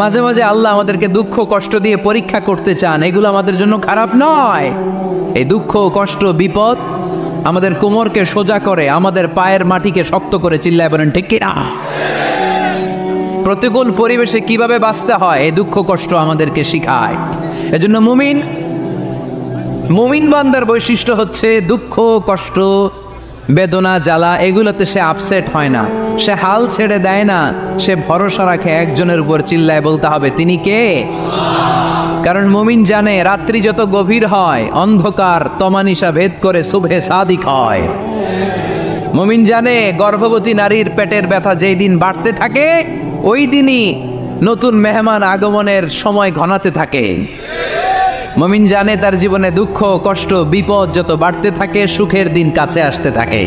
মাঝে মাঝে আল্লাহ আমাদেরকে দুঃখ কষ্ট দিয়ে পরীক্ষা করতে চান, এগুলো আমাদের জন্য খারাপ নয়। এই দুঃখ কষ্ট বিপদ আমাদের কোমরকে সোজা করে, আমাদের পায়ের মাটিকে শক্ত করে, চিল্লায় বলেন ঠিক কি না? প্রতিকূল পরিবেশে কিভাবে বাঁচতে হয় এই দুঃখ কষ্ট আমাদেরকে শিখায়। এজন্য মুমিন বান্দার বৈশিষ্ট্য হচ্ছে দুঃখ কষ্ট বেদনা জ্বালা এগুলোতে সে আপসেট হয় না, সে হাল ছেড়ে দেয় না, সে ভরসা রাখে একজনের উপর, চিল্লায় বলতে হবে তিনি কে? কারণ মুমিন জানে রাত্রি যত গভীর হয় অন্ধকার তমানিসা ভেদ করে সুবহে সাদিক হয়। মুমিন জানে গর্ভবতী নারীর পেটের ব্যথা যেই দিন বাড়তে থাকে ওই দিনই নতুন মেহমান আগমনের সময় ঘনাতে থাকে। মুমিন জানে তার জীবনে দুঃখ কষ্ট বিপদ যত বাড়তে থাকে সুখের দিন কাছে আসতে থাকে।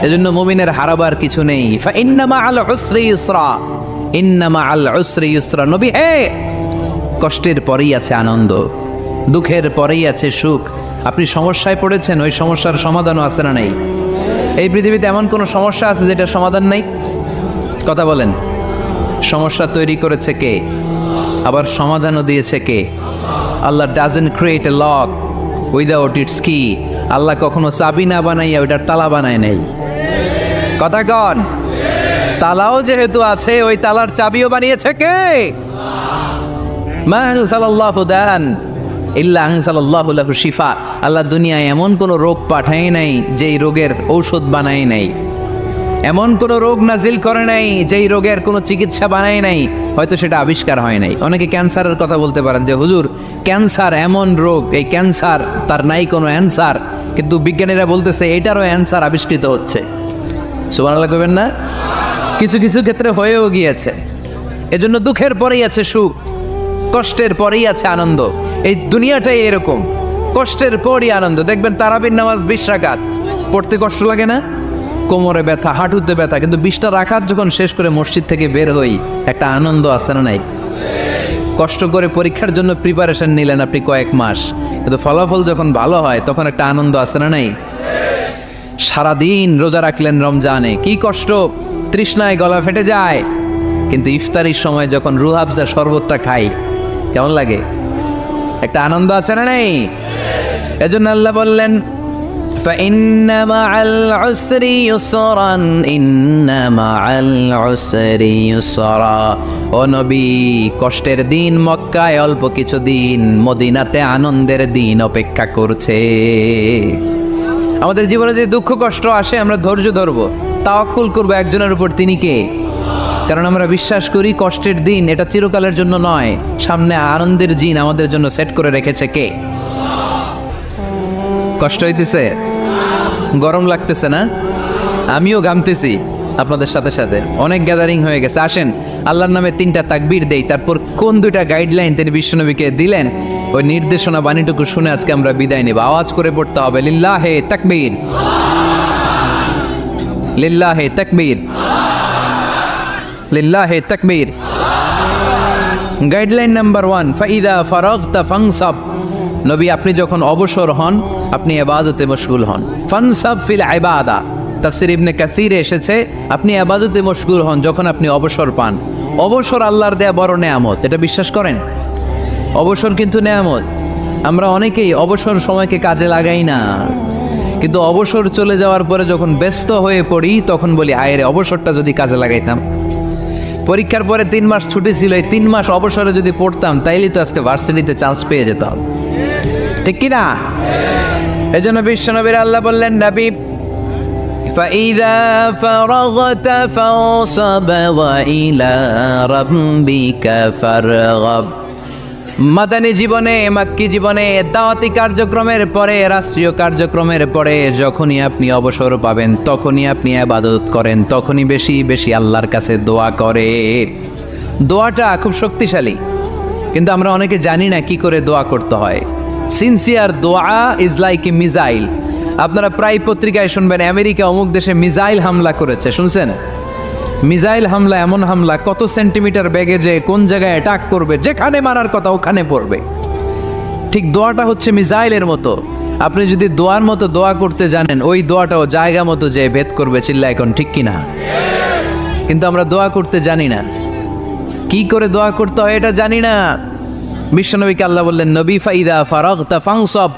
এজন্য মুমিনের হারাবার কিছু নেই। ইন্না মাআল উসরি ইউসরা, ইন্না মাআল উসরি ইউসরা। নবী হে, কষ্টের পরেই আছে আনন্দ, দুঃখের পরেই আছে সুখ। আপনি সমস্যায় পড়েছেন, ওই সমস্যার সমাধানও আছে না নেই? এই পৃথিবীতে এমন কোনো সমস্যা আছে যেটার সমাধান নেই? কথা বলেন। সমস্যা তৈরি করেছে কে? আবার সমাধানও দিয়েছে কে? Allah doesn't create a lock without its key. Allah কখনো চাবি না বানাইয়া ওইটার তালা বানায় নেই। কথা কন। তালাও যেহেতু আছে ওই তালার চাবিও বানিয়েছে কে? মা আনজালাল্লাহু দান ইল্লা আনজালাল্লাহু লাহু শিফা। আল্লাহ দুনিয়ায় এমন কোনো রোগ পাঠায় নাই যেই রোগের ঔষধ বানায় নাই, এমন কোনো রোগ নাজিল করে নাই যেই রোগের কোনো চিকিৎসা বানায় নাই, হয়তো সেটা আবিষ্কার হয় নাই। অনেকে ক্যান্সারের কথা বলতে পারেন যে হুজুর ক্যান্সার এমন রোগ, এই ক্যান্সার তার নাই কোনো অ্যান্সার, কিন্তু বিজ্ঞানীরা বলতেছে এটারও অ্যান্সার আবিষ্কৃত হচ্ছে। সুবহানাল্লাহ কইবেন না? কিছু কিছু ক্ষেত্রে হয়েও গিয়েছে। এজন্য দুঃখের পরেই আছে সুখ, কষ্টের পরেই আছে আনন্দ। এই দুনিয়াটাই এরকম, কষ্টের পরই আনন্দ। দেখবেন তারাবির নামাজ 20 রাকাত পড়তে কষ্ট লাগে না? কোমরে ব্যথা, হাঁটুতে ব্যথা, কিন্তু 20টা রাকাত যখন শেষ করে মসজিদ থেকে বের হই একটা আনন্দ আছে না নাই? কষ্ট করে পরীক্ষার জন্য প্রিপারেশন নিলেন আপনি কয়েক মাস, কিন্তু ফলাফল যখন ভালো হয় তখন একটা আনন্দ আছে না নাই? সারাদিন রোজা রাখলেন রমজানে, কি কষ্ট, তৃষ্ণায় গলা ফেটে যায়, কিন্তু ইফতারির সময় যখন রুহ আফজা শরবতটা খাই কেমন লাগে? একটা আনন্দ আছে না নাই? এজন্য আল্লাহ বললেন فإن مع العسر يسرا إن مع العسر يسرا। ও নবী, কষ্টের দিন মক্কায় অল্প কিছু দিন, মদিনাতে আনন্দের দিন অপেক্ষা করছে। আমাদের জীবনে যে দুঃখ কষ্ট আসে আমরা ধৈর্য ধরবো, তাওয়াক্কুল করবো একজনের উপর, তিনি কে? কারণ আমরা বিশ্বাস করি কষ্টের দিন এটা চিরকালের জন্য নয়, সামনে আনন্দের দিন আমাদের জন্য সেট করে রেখেছে কে? কষ্ট হইতেছে, গরম লাগতেছে না? আমিও ঘামতেছি আপনাদের সাথে সাথে। অনেক গ্যাদারিং হয়ে গেছে, আসেন আল্লাহর নামে 3টা তাকবীর দেই, তারপর কোন 2টা গাইডলাইন তিনি বিশ্বনবীকে দিলেন ওই নির্দেশনা বাণীটুকু শুনে আজকে আমরা বিদায় নেব। আওয়াজ করে পড়তে হবে লিল্লাহে তাকবীর, লিল্লাহে তাকবীর, লিল্লাহে তাকবীর। গাইডলাইন নাম্বার 1, ফাইদা ফারাগতা ফানসাব। নবী আপনি যখন অবসর হন আপনি ইবাদতে মশগুল হন। ফানসাব ফিল ইবাদা, তাফসীর ইবনে কাসিরে এসেছে আপনি ইবাদতে মশগুল হন যখন আপনি অবসর পান। অবসর আল্লাহর দেয়া বড় নেয়ামত, এটা বিশ্বাস করেন? অবসর কিন্তু নেয়ামত। আমরা অনেকেই অবসর সময়কে কাজে লাগাই না, কিন্তু অবসর চলে যাওয়ার পরে যখন ব্যস্ত হয়ে পড়ি তখন বলি হায় রে, অবসরটা যদি কাজে লাগাইতাম। পরীক্ষার পরে 3 মাস ছুটি ছিল, এই 3 মাস অবসরে যদি পড়তাম তাইলে তো আজকে ভার্সিটিতে চান্স পেয়ে যেতাম, ঠিক কি না? এজন্য বিশ্বনবীর আল্লাহ বললেন নবী ফাইদা ফারাগতা ফানসাব ওয়া ইলা রাব্বিকা ফারগাব। মাদানী জীবনে, মাক্কি জীবনে, দাওয়াতি কার্যক্রমের পরে, রাষ্ট্রীয় কার্যক্রমের পরে যখনই আপনি অবসর পাবেন তখনই আপনি ইবাদত করেন, তখনই বেশি বেশি আল্লাহর কাছে দোয়া করে। দোয়াটা খুব শক্তিশালী, কিন্তু আমরা অনেকে জানি না কি করে দোয়া করতে হয়। সিনসিয়ার দোয়া ইজ লাইক এ মিসাইল। আপনারা প্রায় পত্রিকায় শুনবেন আমেরিকা অমুক দেশে মিসাইল হামলা করেছে, শুনছেন? মিসাইল হামলা এমন হামলা কত সেন্টিমিটার বেগে যে কোন জায়গায় অ্যাটাক করবে, যেখানে মারার কথা ওখানে পড়বে। ঠিক দোয়াটা হচ্ছে মিসাইলের মতো। আপনি যদি দোয়ার মতো দোয়া করতে জানেন ওই দোয়াটাও জায়গা মতো যে ভেদ করবে, চিল্লা এখন ঠিক কিনা? কিন্তু আমরা দোয়া করতে জানি না। কি করে দোয়া করতে হয় এটা জানি না। বিশ্বনবীকে আল্লাহ বললেন, নবী ফাইদা ফারাগতা ফানসব,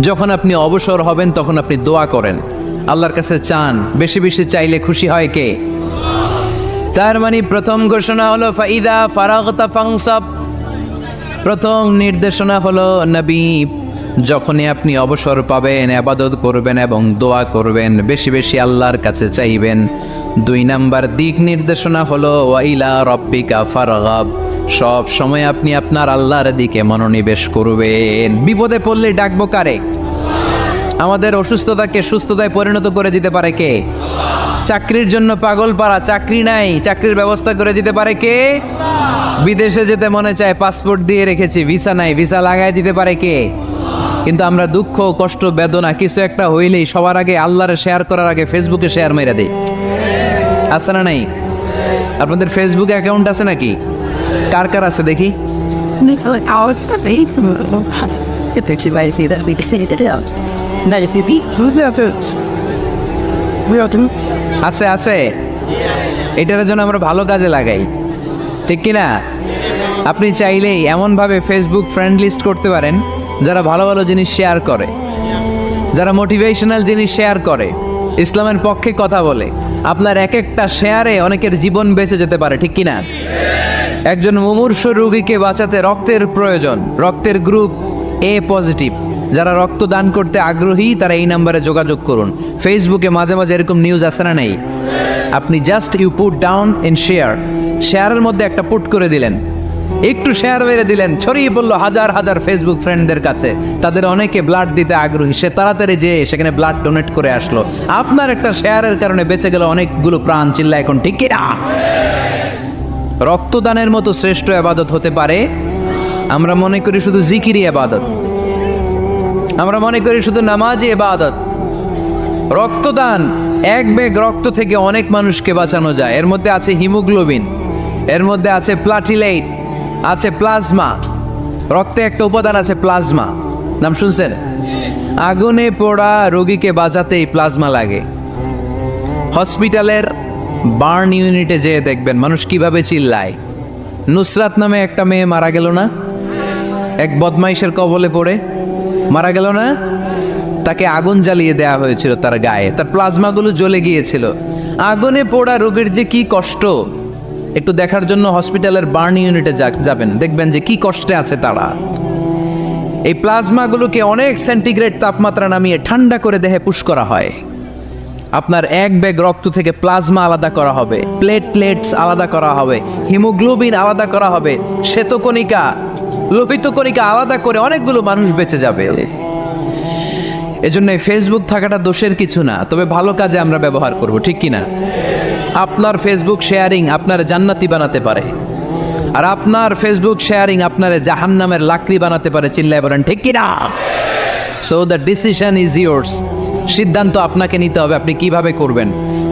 যখন আপনি অবসর হবেন তখন আপনি দোয়া করেন, আল্লাহর কাছে চান। বেশি বেশি চাইলে খুশি হয় কে? তার মানে প্রথম ঘোষণা হলো ফাইদা ফারাগতা ফানসব, প্রথম নির্দেশনা হলো নবী যখনই আপনি অবসর পাবেন ইবাদত করবেন এবং দোয়া করবেন, বেশি বেশি আল্লাহর কাছে চাইবেন। 2 নাম্বার দিক নির্দেশনা হলো ওয়াইলা রব্বিকা ফারগাব, সব সময় আপনি আপনার আল্লাহর দিকে মনোনিবেশ করবেন। বিপদে পড়লে ডাকবো কারে? আমাদের অসুস্থতাকে সুস্থতায় পরিণত করে দিতে পারে কে? চাকরির জন্য পাগল পারা, চাকরি নাই, চাকরির ব্যবস্থা করে দিতে পারে কে? বিদেশে যেতে মনে চায়, পাসপোর্ট দিয়ে রেখেছি, ভিসা নাই, ভিসা লাগাই দিতে পারে কে? কিন্তু আমরা দুঃখ কষ্ট বেদনা কিছু একটা হইলেই সবার আগে আল্লাহরে শেয়ার করার আগে ফেসবুকে শেয়ার মেরে দেই। আছে না নাই? আপনাদের ফেসবুক অ্যাকাউন্ট আছে নাকি? কার কার আছে দেখি? আছে আছে, এটার জন্য আমরা ভালো কাজে লাগাই, ঠিক কিনা? আপনি চাইলেই এমনভাবে ফেসবুক ফ্রেন্ড লিস্ট করতে পারেন যারা ভালো ভালো জিনিস শেয়ার করে, যারা মোটিভেশনাল জিনিস শেয়ার করে, ইসলামের পক্ষে কথা বলে। আপনার এক একটা শেয়ারে অনেকের জীবন বেঁচে যেতে পারে, ঠিক কিনা? একজন মুমূর্ষ রোগীকে বাঁচাতে রক্তের প্রয়োজন, রক্তের গ্রুপ এ পজিটিভ, যারা রক্ত দান করতে আগ্রহী তারা এই নাম্বারে যোগাযোগ করুন। ফেসবুকে মাঝে মাঝে এরকম নিউজ আসে না নাই? আপনি just you put down in share, শেয়ারের মধ্যে একটা পুট করে দিলেন, একটু শেয়ার মেরে দিলেন, ছড়িয়ে পড়লো হাজার হাজার ফেসবুক ফ্রেন্ডদের কাছে। তাদের অনেকে ব্লাড দিতে আগ্রহী, সে তাড়াতাড়ি যেয়ে সেখানে ব্লাড ডোনেট করে আসলো। আপনার একটা শেয়ারের কারণে বেঁচে গেল অনেকগুলো প্রাণ। চিল্লা এখন ঠিক কিনা? রক্তদানের মতো শ্রেষ্ঠ ইবাদত হতে পারে? আমরা মনে করি শুধু জিকিরি ইবাদত, আমরা মনে করি শুধু নামাজি ইবাদত। রক্তদান, এক ব্যাগ রক্ত থেকে অনেক মানুষকে বাঁচানো যায়। এর মধ্যে আছে হিমোগ্লোবিন, এর মধ্যে আছে প্লাটিলেট, আছে প্লাজমা। রক্তে একটা উপাদান আছে প্লাজমা, নাম শুনছেন? আগুনে পোড়া রোগীকে বাঁচাতে এই প্লাজমা লাগে। হসপিটালের বার্ন ইউনিটে যেয়ে দেখবেন মানুষ কিভাবে চিল্লায়। নুসরাত নামে একটা মেয়ে মারা গেল না, এক বদমাইশের কবলে পড়ে মারা গেল না? তাকে আগুন জ্বালিয়ে দেয়া হয়েছিল তার গায়ে, তার প্লাজমাগুলো জ্বলে গিয়েছিল। আগুনে পোড়া রোগীর যে কি কষ্ট, একটু দেখার জন্য হসপিটালের বার্ন ইউনিটে যাবেন, দেখবেন যে কি কষ্টে আছে তারা। এই প্লাজমাগুলোকে অনেক সেন্টিগ্রেড তাপমাত্রা নামিয়ে ঠান্ডা করে দেহে পুশ করা হয়। আপনার এক ব্যাগ রক্ত থেকে প্লাজমা আলাদা করা হবে, প্লেটলেটস আলাদা করা হবে, হিমোগ্লোবিন আলাদা করা হবে, শ্বেতকণিকা, লোহিত কণিকা আলাদা করে অনেকগুলো মানুষ বেঁচে যাবে। এজন্য ফেসবুক থাকাটা দোষের কিছু না, তবে ভালো কাজে আমরা ব্যবহার করব, ঠিক কিনা? আপনার ফেসবুক শেয়ারিং আপনার জান্নাতি বানাতে পারে, আর আপনার ফেসবুক শেয়ারিং আপনার জাহান্নামের লাকড়ি বানাতে পারে। চিল্লায় বলেন ঠিক কিনা? So the decision is yours, সিদ্ধান্ত আপনাকে নিতে হবে আপনি কিভাবে করবেন।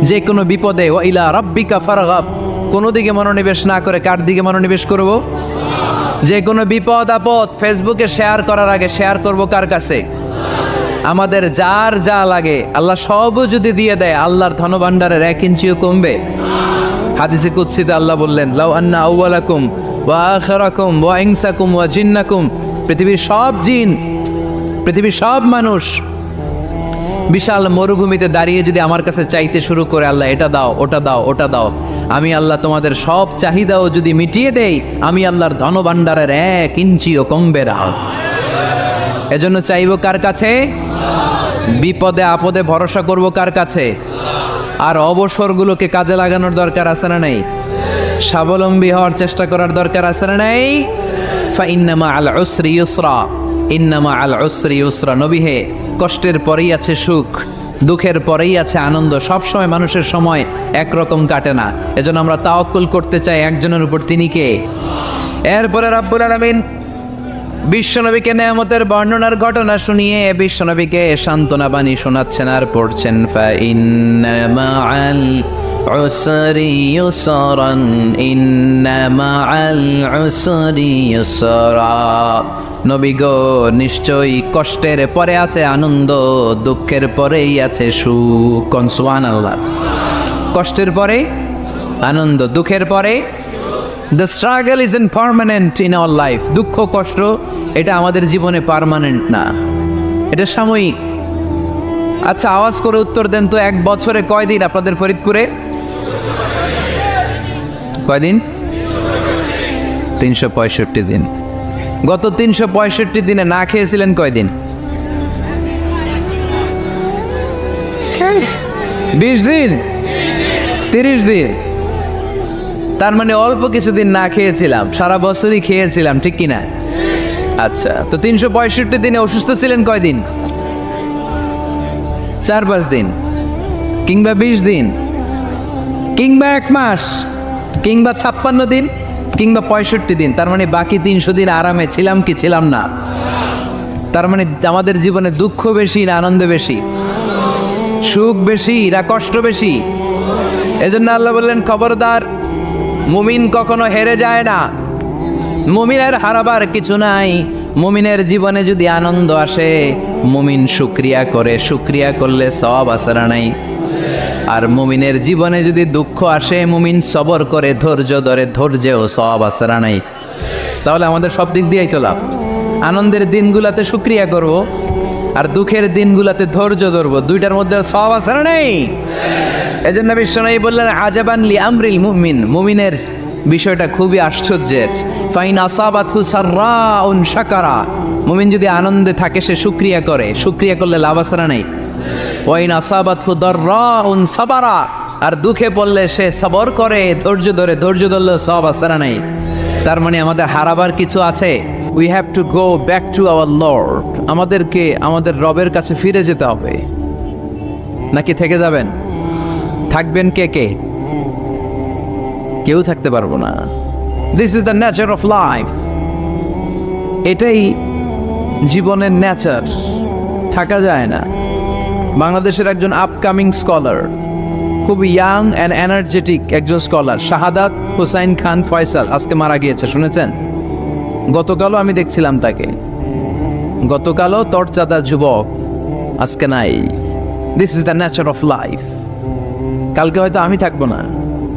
যে কোনো বিপদে ওয়াইলা রাব্বিকা ফারগাব, কোনো দিকে মনোনিবেশ না করে কার দিকে মনোনিবেশ করব? যে কোনো বিপদ আপদ ফেসবুকে শেয়ার করার আগে শেয়ার করব কার কাছে? আমাদের যার যা লাগে আল্লাহ সবও যদি দিয়ে দেয়, আল্লাহর ধনভাণ্ডারের 1 ইঞ্চিও কমবে? হাদিসে কুদসিতে আল্লাহ বললেন, লাউ আন্না আউওয়ালাকুম ওয়া আখিরাকুম ওয়া ইনসাকুম ওয়া জিন্নাকুম, পৃথিবীর সব জিন, পৃথিবীর সব মানুষ বিশাল মরুভূমিতে দাঁড়িয়ে যদি আমার কাছে চাইতে শুরু করে, আল্লাহ এটা দাও, ওটা দাও, ওটা দাও, আমি আল্লাহ তোমাদের সব চাহিদাও যদি মিটিয়ে দেই, আমি আল্লাহর ধনভাণ্ডারের 1 ইঞ্চিও কমবে না। এজন্য চাইবো কার কাছে? বিপদে আপদে ভরসা করব কার কাছে? আর অবসরগুলোকে কাজে লাগানোর দরকার আছে না নাই? স্বাবলম্বী হওয়ার চেষ্টা করার দরকার আছে না নাই? ফাইন্নামা আল উসরি ইউসরা, ইন্নামা আল উসরি ইউসরা। নবী হে, কষ্টের পরেই আছে সুখ, দুঃখের পরেই আছে আনন্দ। সব সময় মানুষের সময় একরকম কাটে না। এজন্য আমরা তাওয়াক্কুল করতে চাই একজনের উপর, তিনি কে? এরপরে রাব্বুল আলামিন বিশ্বনবীকে নেয়ামতের বর্ণনার ঘটনা শুনিয়ে বিশ্বনবীকে সান্ত্বনা বাণী শোনাচ্ছেন আর পড়ছেন, ফাইন্না মাআল উসরি ইউসরান, ইন্না মাআল উসরি ইউসরা। নবী গো, নিশ্চয়ই কষ্টের পরে আছে আনন্দ, দুঃখের পরেই আছে সুখ। সুবহানাল্লাহ। কষ্টের পরে আনন্দ, দুঃখের পরে the struggle is impermanent in our life. দুঃখ কষ্ট এটা আমাদের জীবনে পার্মানেন্ট না, এটা সাময়িক। আচ্ছা, আওয়াজ করে উত্তর দেন তো, এক বছরে কয়দিন আপনাদের ফরিদপুরে? কয়দিন? 365 দিন। গত 365 দিনে না খেয়েছিলেন কয়দিন? 20 দিন, 30 দিন। তার মানে অল্প কিছুদিন না খেয়েছিলাম, সারা বছরই খেয়েছিলাম, ঠিক কিনা? আচ্ছা, তো 365 দিনে অসুস্থ ছিলেন কয়দিন? 4-5 দিন, কিংবা 20 দিন, কিংবা 1 মাস, কিংবা 56 দিন, কিংবা 65 দিন। তার মানে বাকি 300 দিন আরামে ছিলাম কি ছিলাম না? তার মানে আমাদের জীবনে দুঃখ বেশি না আনন্দ বেশি? সুখ বেশি না কষ্ট বেশি? এজন্য আল্লাহ বললেন, খবরদার, মুমিন কখনো হেরে যায় না, মুমিনের হারাবার কিছু নাই। মুমিনের জীবনে যদি আনন্দ আসে, মুমিন শুকরিয়া করে, শুকরিয়া করলে সওয়াব আসারা নাই। আর মুমিনের জীবনে যদি দুঃখ আসে, মুমিন সবর করে, ধৈর্য ধরে, ধৈর্যেও সওয়াব আসারা নাই। তাহলে আমাদের সব দিক দিয়েই তো লাভ। আনন্দের দিনগুলাতে শুকরিয়া করব, আর দুঃখের দিনগুলাতে ধৈর্য ধরবো, দুইটার মধ্যে সওয়াব আসারা নেই। এজন্য বিশ্বনবী বললেন, আজাবান লি আমরিল মুমিন, মুমিনের বিষয়টা খুবই আশ্চর্যের। ফাইন আসাবাতহু সাররাউন শাকারা, মুমিন যদি আনন্দে থাকে সে শুকরিয়া করে, শুকরিয়া করলে লাভ আসারা নেই। ওয়াইন আসাবাতহু দাররাউন সাবারা, আর দুঃখে পড়লে সে সবর করে, ধৈর্য ধরে, ধৈর্য ধরলে সওয়াব আসারা নেই। তার মানে আমাদের হারাবার কিছু আছে। We have to go back to our Lord. আমাদেরকে আমাদের রবের কাছে ফিরে যেতে হবে। নাকি থেকে যাবেন? থাকবেন কে কে? কেউ থাকতে পারবো না। This is the nature of life. এটাই জীবনের নেচার, থাকা যায় না। বাংলাদেশের একজন আপকামিং স্কলার, খুব ইয়াং অ্যান্ড এনার্জেটিক একজন স্কলার, শাহাদাত হুসাইন খান ফয়সাল, আজকে মারা গিয়েছে, শুনেছেন? গতকালও আমি দেখছিলাম তাকে, গতকালও তরচাদা যুবক, আজকে নাই। This is the nature of life. কালকে হয়তো আমি থাকবো না,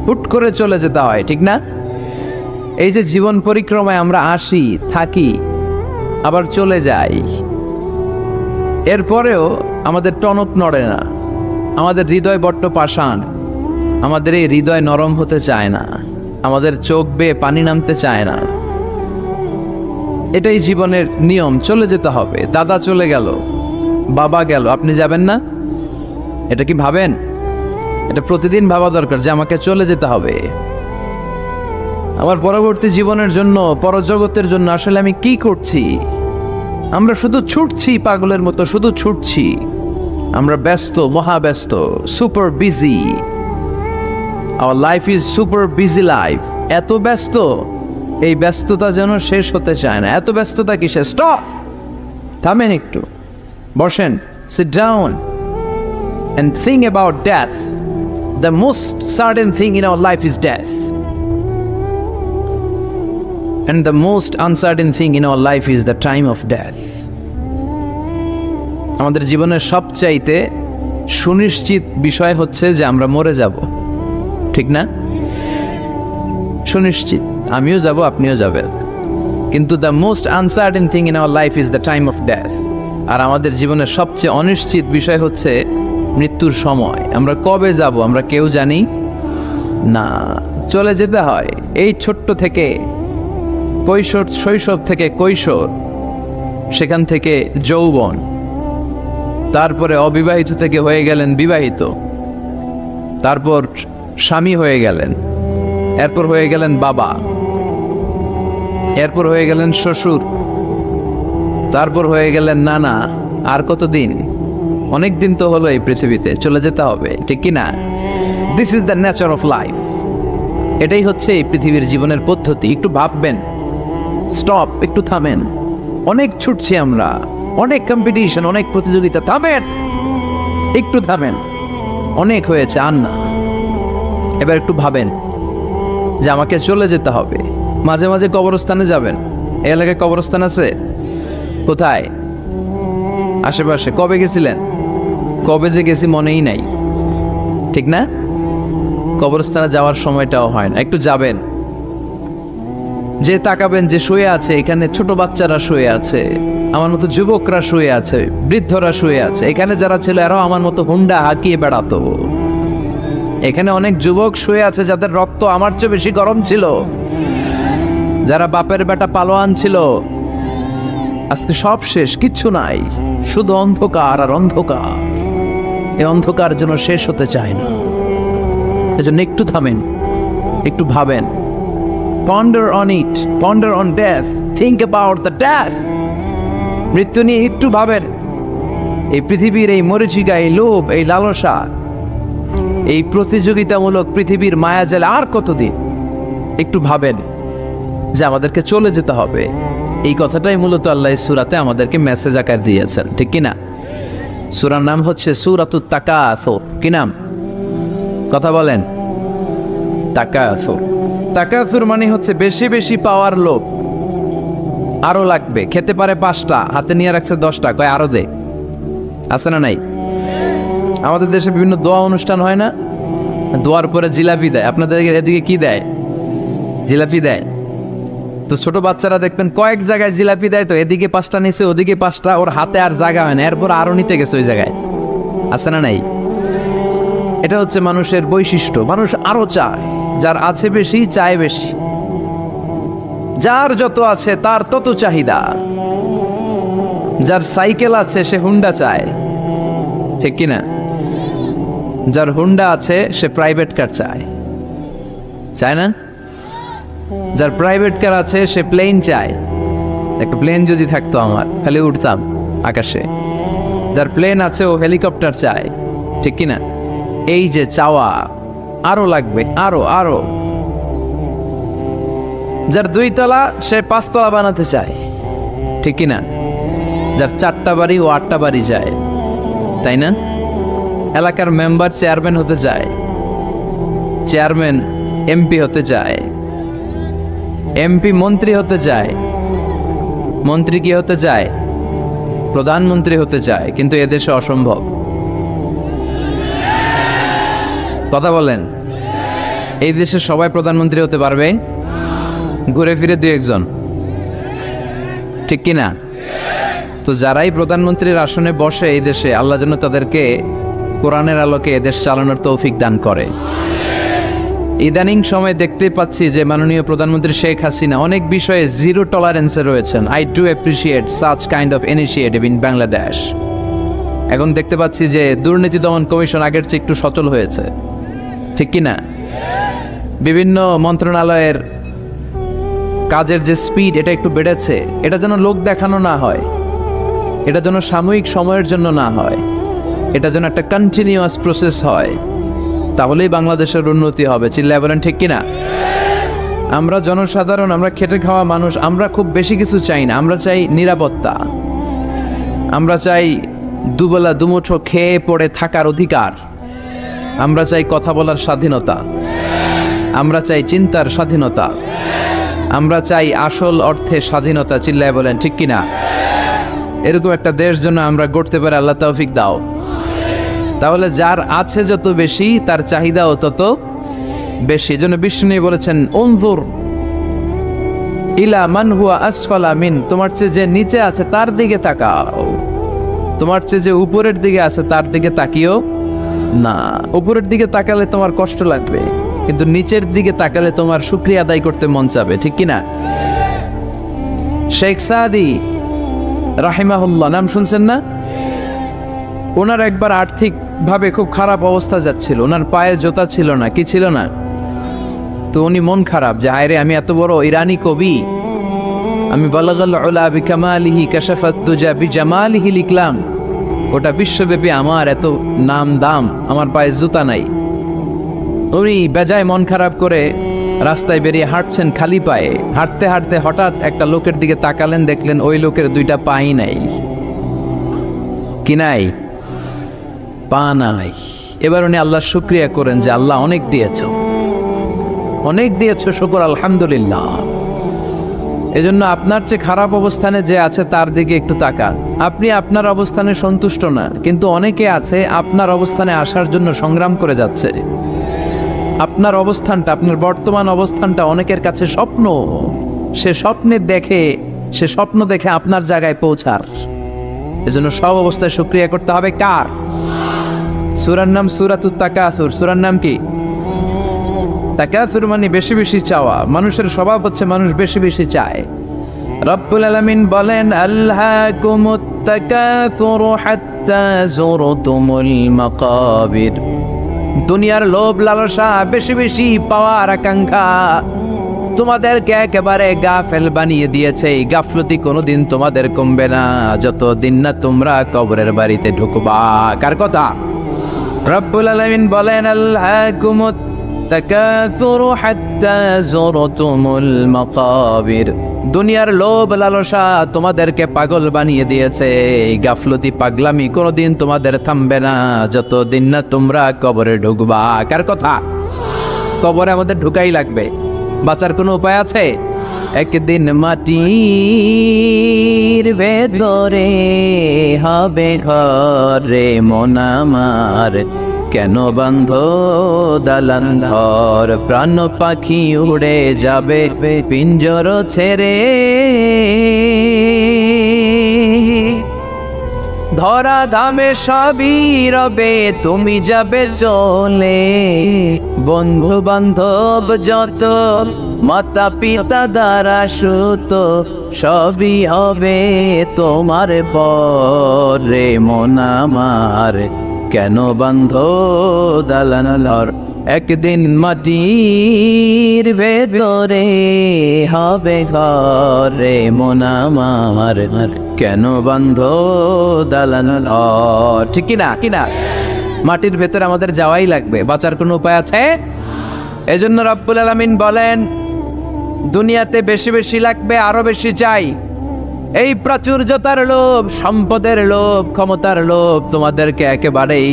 হুট করে চলে যেতে হয়, ঠিক না? এই যে জীবন পরিক্রমায় আমরা আসি, থাকি, আবার চলে যাই, এরপরেও আমাদের টনক নড়ে না, আমাদের হৃদয় বড্ড পাষাণ, আমাদের এই হৃদয় নরম হতে চায় না, আমাদের চোখ বেয়ে পানি নামতে চায় না। এটাই জীবনের নিয়ম, চলে যেতে হবে। দাদা চলে গেল, বাবা গেল, আপনি যাবেন না? এটা কি ভাবেন? এটা প্রতিদিন ভাবা দরকার যে আমাকে চলে যেতে হবে। আমার পরবর্তী জীবনের জন্য, পরজগতের জন্য আসলে আমি কি করছি? আমরা শুধু ছুটছি, পাগলের মতো শুধু ছুটছি। আমরা ব্যস্ত, মহাব্যস্ত, super busy. Our life is super busy life. এত ব্যস্ত, এই ব্যস্ততা যেন শেষ হতে চায় না। এত ব্যস্ততা কিসে? স্টপ, থামেন একটু, বসেন, sit down and think about death. The most certain thing in our life is death, and the most uncertain thing in our life is the time of death. আমাদের জীবনের সবচাইতে সুনিশ্চিত বিষয় হচ্ছে যে আমরা মরে যাব, ঠিক না? সুনিশ্চিত, আমিও যাব, আপনিও যাবেন। কিন্তু the most uncertain thing in our life is the time of death. আর আমাদের জীবনের সবচেয়ে অনিশ্চিত বিষয় হচ্ছে মৃত্যুর সময়। আমরা কবে যাব আমরা কেউ জানি না। চলে যেতে হয় এই ছোট্ট থেকে, কৈশোর, শৈশব থেকে কৈশোর, সেখান থেকে যৌবন, তারপরে অবিবাহিত থেকে হয়ে গেলেন বিবাহিত, তারপর স্বামী হয়ে গেলেন, এরপর হয়ে গেলেন বাবা, এরপর হয়ে গেলেন শ্বশুর, তারপর হয়ে গেলেন নানা। আর কতদিন? অনেক দিন তো হলো এই পৃথিবীতে, চলে যেতে হবে, ঠিক কি না? This is the nature of life. এটাই হচ্ছে এই পৃথিবীর জীবনের পদ্ধতি। একটু ভাববেন, স্টপ, একটু থামেন। অনেক ছুটছি আমরা, অনেক কম্পিটিশন, অনেক প্রতিযোগিতা, থামেন, একটু থামেন। অনেক হয়েছে, আর না। এবার একটু ভাবেন যে আমাকে চলে যেতে হবে। মাঝে মাঝে কবরস্থানে যাবেন। এই এলাকায় কবরস্থান আছে? কোথায়? আশেপাশে। কবে গেছিলেন? কবে যে গেছি মনেই নাই, ঠিক না? কবরস্থানে যাওয়ার সময়টাও হয় না। একটু যাবেন, যে তাকাবেন যে শুয়ে আছে, এখানে ছোট বাচ্চারা শুয়ে আছে, আমার মতো যুবকরা শুয়ে আছে, বৃদ্ধরা শুয়ে আছে। এখানে যারা ছিল এরাও আমার মতো হুন্ডা হাঁকিয়ে বেড়াতো। এখানে অনেক যুবক শুয়ে আছে যাদের রক্ত আমার চেয়ে বেশি গরম ছিল, যারা বাপের বেটা পালোয়ান ছিল। আজকে সব শেষ, কিচ্ছু নাই, শুধু অন্ধকার আর অন্ধকার। এই অন্ধকার যেন শেষ হতে চায় না। এজন্য একটু থামেন, একটু ভাবেন। Ponder on it, ponder on death, think about the death. মৃত্যু নিয়ে একটু ভাবেন। এই পৃথিবীর এই মরীচিকা, এই লোভ, এই লালসা, এই প্রতিযোগিতামূলক পৃথিবীর মায়াজালে আর কতদিন? একটু ভাবেন যে আমাদেরকে চলে যেতে হবে। এই কথাটাই মূলত আল্লাহ সূরাতে আমাদেরকে মেসেজ আকার দিয়েছেন, ঠিক কিনা? সূরার নাম হচ্ছে সূরাতুত তাকাসুর। কি নাম? কথা বলেন। তাকাসুর। তাকাসুর মানে হচ্ছে বেশি বেশি পাওয়ার লোভ। আরো লাগবে, খেতে পারে 5টা, হাতে নিয়ে রাখছে 10টা, কয় আরো দে। আছে না নাই? আমাদের দেশে বিভিন্ন দোয়া অনুষ্ঠান হয় না? দোয়ার পরে জিলাপি দেয়। আপনাদের এদিকে কি দেয়? জিলাপি দেয়। তো ছোট বাচ্চারা দেখবেন কয়েক জায়গায় জিলাপি দেয়, তো এদিকে 5টা নিচে, ওদিকে 5টা, ওর হাতে আর জায়গা হয় না, এরপর আরো নিতে গেছে ওই জায়গায়। আছে না নাই? এটা হচ্ছে মানুষের বৈশিষ্ট্য। মানুষ আরো চায়, যার আছে বেশি চায় বেশি। যার যত আছে তার তত চাহিদা। যার সাইকেল আছে সে হুন্ডা চায়, ঠিক কিনা? যার হুন্ডা আছে সে প্রাইভেট কার চায়, চায় না? যার প্রাইভেট কার আছে সে প্লেন চায়। একটা প্লেন যদি থাকতো আমার, খালি উঠতাম আকাশে। যার প্লেন আছে ও হেলিকপ্টার চায়, ঠিক কিনা? এই যে চাওয়া, আরো লাগবে, আরো আরো। যার 2 তলা সে 5 তলা বানাতে চায়, ঠিক কিনা? যার 4টা বাড়ি ও 8টা বাড়ি চায়, তাই না? এলাকার মেম্বার চেয়ারম্যান হতে চায়, চেয়ারম্যান এমপি হতে চায়, এমপি মন্ত্রী হতে চায়, মন্ত্রী কি হতে চায়? প্রধানমন্ত্রী হতে চায়। কিন্তু এদেশে অসম্ভব। কথা বলেন। এই দেশে সবাই প্রধানমন্ত্রী হতে পারবে? ঘুরে ফিরে 2-1 জন, ঠিক কিনা? তো যারাই প্রধানমন্ত্রীর আসনে বসে এই দেশে, আল্লাহ যেন তাদেরকে কোরআনের আলোকে এদেশ চালানোর তৌফিক দান করে। ইদানিং সময় দেখতে পাচ্ছি যে মাননীয় প্রধানমন্ত্রী শেখ হাসিনা অনেক বিষয়ে জিরো টলারেন্সে রয়েছেন। I do appreciate such kind of initiative in Bangladesh. এখন দেখতে পাচ্ছি যে দুর্নীতি দমন কমিশন আগের চেয়ে একটু সচল হয়েছে, ঠিক কিনা? বিভিন্ন মন্ত্রণালয়ের কাজের যে স্পিড, এটা একটু বেড়েছে। এটা যেন লোক দেখানো না হয়, এটা যেন সাময়িক সময়ের জন্য না হয়, এটা যেন একটা কন্টিনিউয়াস প্রসেস হয়। তাহলেই বাংলাদেশের উন্নতি হবে। চিল্লায় বলেন, ঠিক কিনা? আমরা জনসাধারণ, আমরা খেটে খাওয়া মানুষ, আমরা খুব বেশি কিছু চাই না। আমরা চাই নিরাপত্তা, আমরা চাই দুবেলা দুমুঠো খেয়ে পড়ে থাকার অধিকার, আমরা চাই কথা বলার স্বাধীনতা, আমরা চাই চিন্তার স্বাধীনতা, আমরা চাই আসল অর্থে স্বাধীনতা। চিল্লায় বলেন, ঠিক কিনা? এরকম একটা দেশ যেন আমরা গড়তে পারি, আল্লাহ তৌফিক দাও। তাহলে যার আছে যত বেশি, তার চাহিদাও তত বেশি। এজন্য বিষ্ণু বলেছেন, উনজুর ইলা মান হুয়া আসফালা মিন, তোমার চেয়ে যে নিচে আছে তার দিকে তাকাও। তোমার চেয়ে যে উপরের দিকে আছে তার দিকে তাকিও না। উপরের দিকে তাকালে তোমার কষ্ট লাগবে, কিন্তু নিচের দিকে তাকালে তোমার শুকরিয়া আদায় করতে মন চাবে, ঠিক কিনা? শেখ সাদি রাহিমাহুল্লাহ, নাম শুনছেন না? ওনার একবার আর্থিক ভাবে খুব খারাপ অবস্থা যাচ্ছিল, ওনার পায়ে জোতা ছিল না, কি ছিল না? তো উনি মন খারাপ যে হায়রে, আমি এত বড় ইরানি কবি, আমি বালাগাল উলা বিকামালিহি কাশাফাত দুজা বিজামালিহি লিখলাম, ওটা বিশ্বব্যাপী আমার এত নাম দাম, আমার পায়ে জুতা নাই। উনি বেজায় মন খারাপ করে রাস্তায় বেরিয়ে হাঁটছেন খালি পায়ে। হাঁটতে হাঁটতে হঠাৎ একটা লোকের দিকে তাকালেন, দেখলেন ওই লোকের 2টা পাই নাই। কি নাই? পা নাই। এবার উনি আল্লাহর শুকরিয়া করেন যে আল্লাহ অনেক দিয়েছ, অনেক দিয়েছ, শুকর আলহামদুলিল্লাহ। এজন্য আপনার চেয়ে খারাপ অবস্থানে যে আছে তার দিকে একটু তাকান। আপনি আপনার অবস্থানে সন্তুষ্ট না, কিন্তু অনেকে আছে আপনার অবস্থানে আসার জন্য সংগ্রাম করে যাচ্ছে। আপনার অবস্থানটা, আপনার বর্তমান অবস্থানটা অনেকের কাছে স্বপ্ন, সে স্বপ্ন দেখে আপনার জায়গায় পৌঁছার। এজন্য সব অবস্থায় শুকরিয়া করতে হবে কার? সূরার নাম সূরাতুত তাকাসুর। সূরার নাম কি? তাকাসুর মানে বেশি বেশি চাওয়া। মানুষের স্বভাব হচ্ছে মানুষ বেশি বেশি চায়। রব্বুল আলামিন বলেন, আল্হাকুমুত তাকাসুর হাত্তা যুরতুমুল মাকাবির। দুনিয়ার লোভ লালসা, বেশি বেশি পাওয়ার আকাঙ্ক্ষা তোমাদেরকে একেবারে গাফেল বানিয়ে দিয়েছে। এই গাফলতি কোনোদিন তোমাদের কমবে না যতদিন না তোমরা কবরের বাড়িতে ঢুকবা। কার কথা? রব্বুল আলামিন বলেন, আল্হাকুমুত তাকাসুর হাত্তা যুরতুমুল মাকাবির। দুনিয়ার লোভ লালসা তোমাদেরকে পাগল বানিয়ে দিয়েছে। এই গাফলতি পাগলামি কোনোদিন তোমাদের থামবে না যতদিন না তোমরা কবরে ঢুকবা। কার কথা? কবরে আমাদের ঢুকাই লাগবে, বাঁচার কোনো উপায় আছে? একদিন মাটির ভেতরে হবে ঘরে মন আমার, কেন বান্ধ দালান ঘর? প্রাণ পাখি উড়ে যাবে পিঞ্জর ছেড়ে, ধরা ধামে সবই রবে তুমি যাবে চলে। বন্ধু বান্ধব যত, মাতা পিতা দ্বারা সুত, সবই হবে তোমার পরে মন আমার, কেন বান্ধ দালান ঘর? একদিন মাটির ভেতরে হবে ঘরে মন আমার, কেন বান্ধ দালান ঘর? ঠিক কিনা? কিনা? মাটির ভেতরে আমাদের যাওয়াই লাগবে, বাঁচার কোনো উপায় আছে? এজন্য রব্বুল আলামিন বলেন, দুনিয়াতে বেশি বেশি লাগবে, আরো বেশি চাই। এই প্রাচুর্যতার লোভ, সম্পদের লোভ, ক্ষমতার লোভ তোমাদেরকে একেবারেই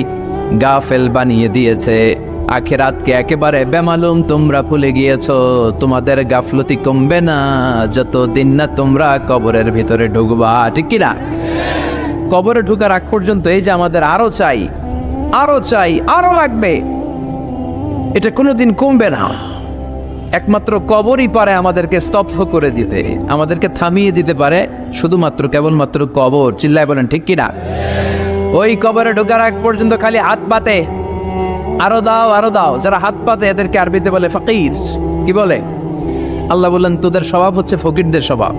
গাফেল বানিয়ে দিয়েছে। আখিরাতকে একেবারে বেমালুম তোমরা ভুলে গিয়েছো। তোমাদের গাফলতি কমবে না যতদিন না তোমরা কবরের ভিতরে ঢুকবা। ঠিক কিনা? কবরে ঢুকার আগ পর্যন্ত এই যে আমাদের আরো চাই, আরো চাই, আরো লাগবে, এটা কোনোদিন কমবে না। একমাত্র কবরই পারে আমাদেরকে স্তব্ধ করে দিতে, আমাদেরকে থামিয়ে দিতে পারে শুধুমাত্র কেবলমাত্র কবর। চিল্লায় বলেন ঠিক কিনা? ওই কবরে ঢোকার আগ পর্যন্ত খালি হাত পাতে, আরো দাও, আরো দাও। যারা হাত পাতে এদেরকে আরবিতে বলে ফকির। কি বলে? আল্লাহ বললেন, তোদের স্বভাব হচ্ছে ফকিরদের স্বভাব।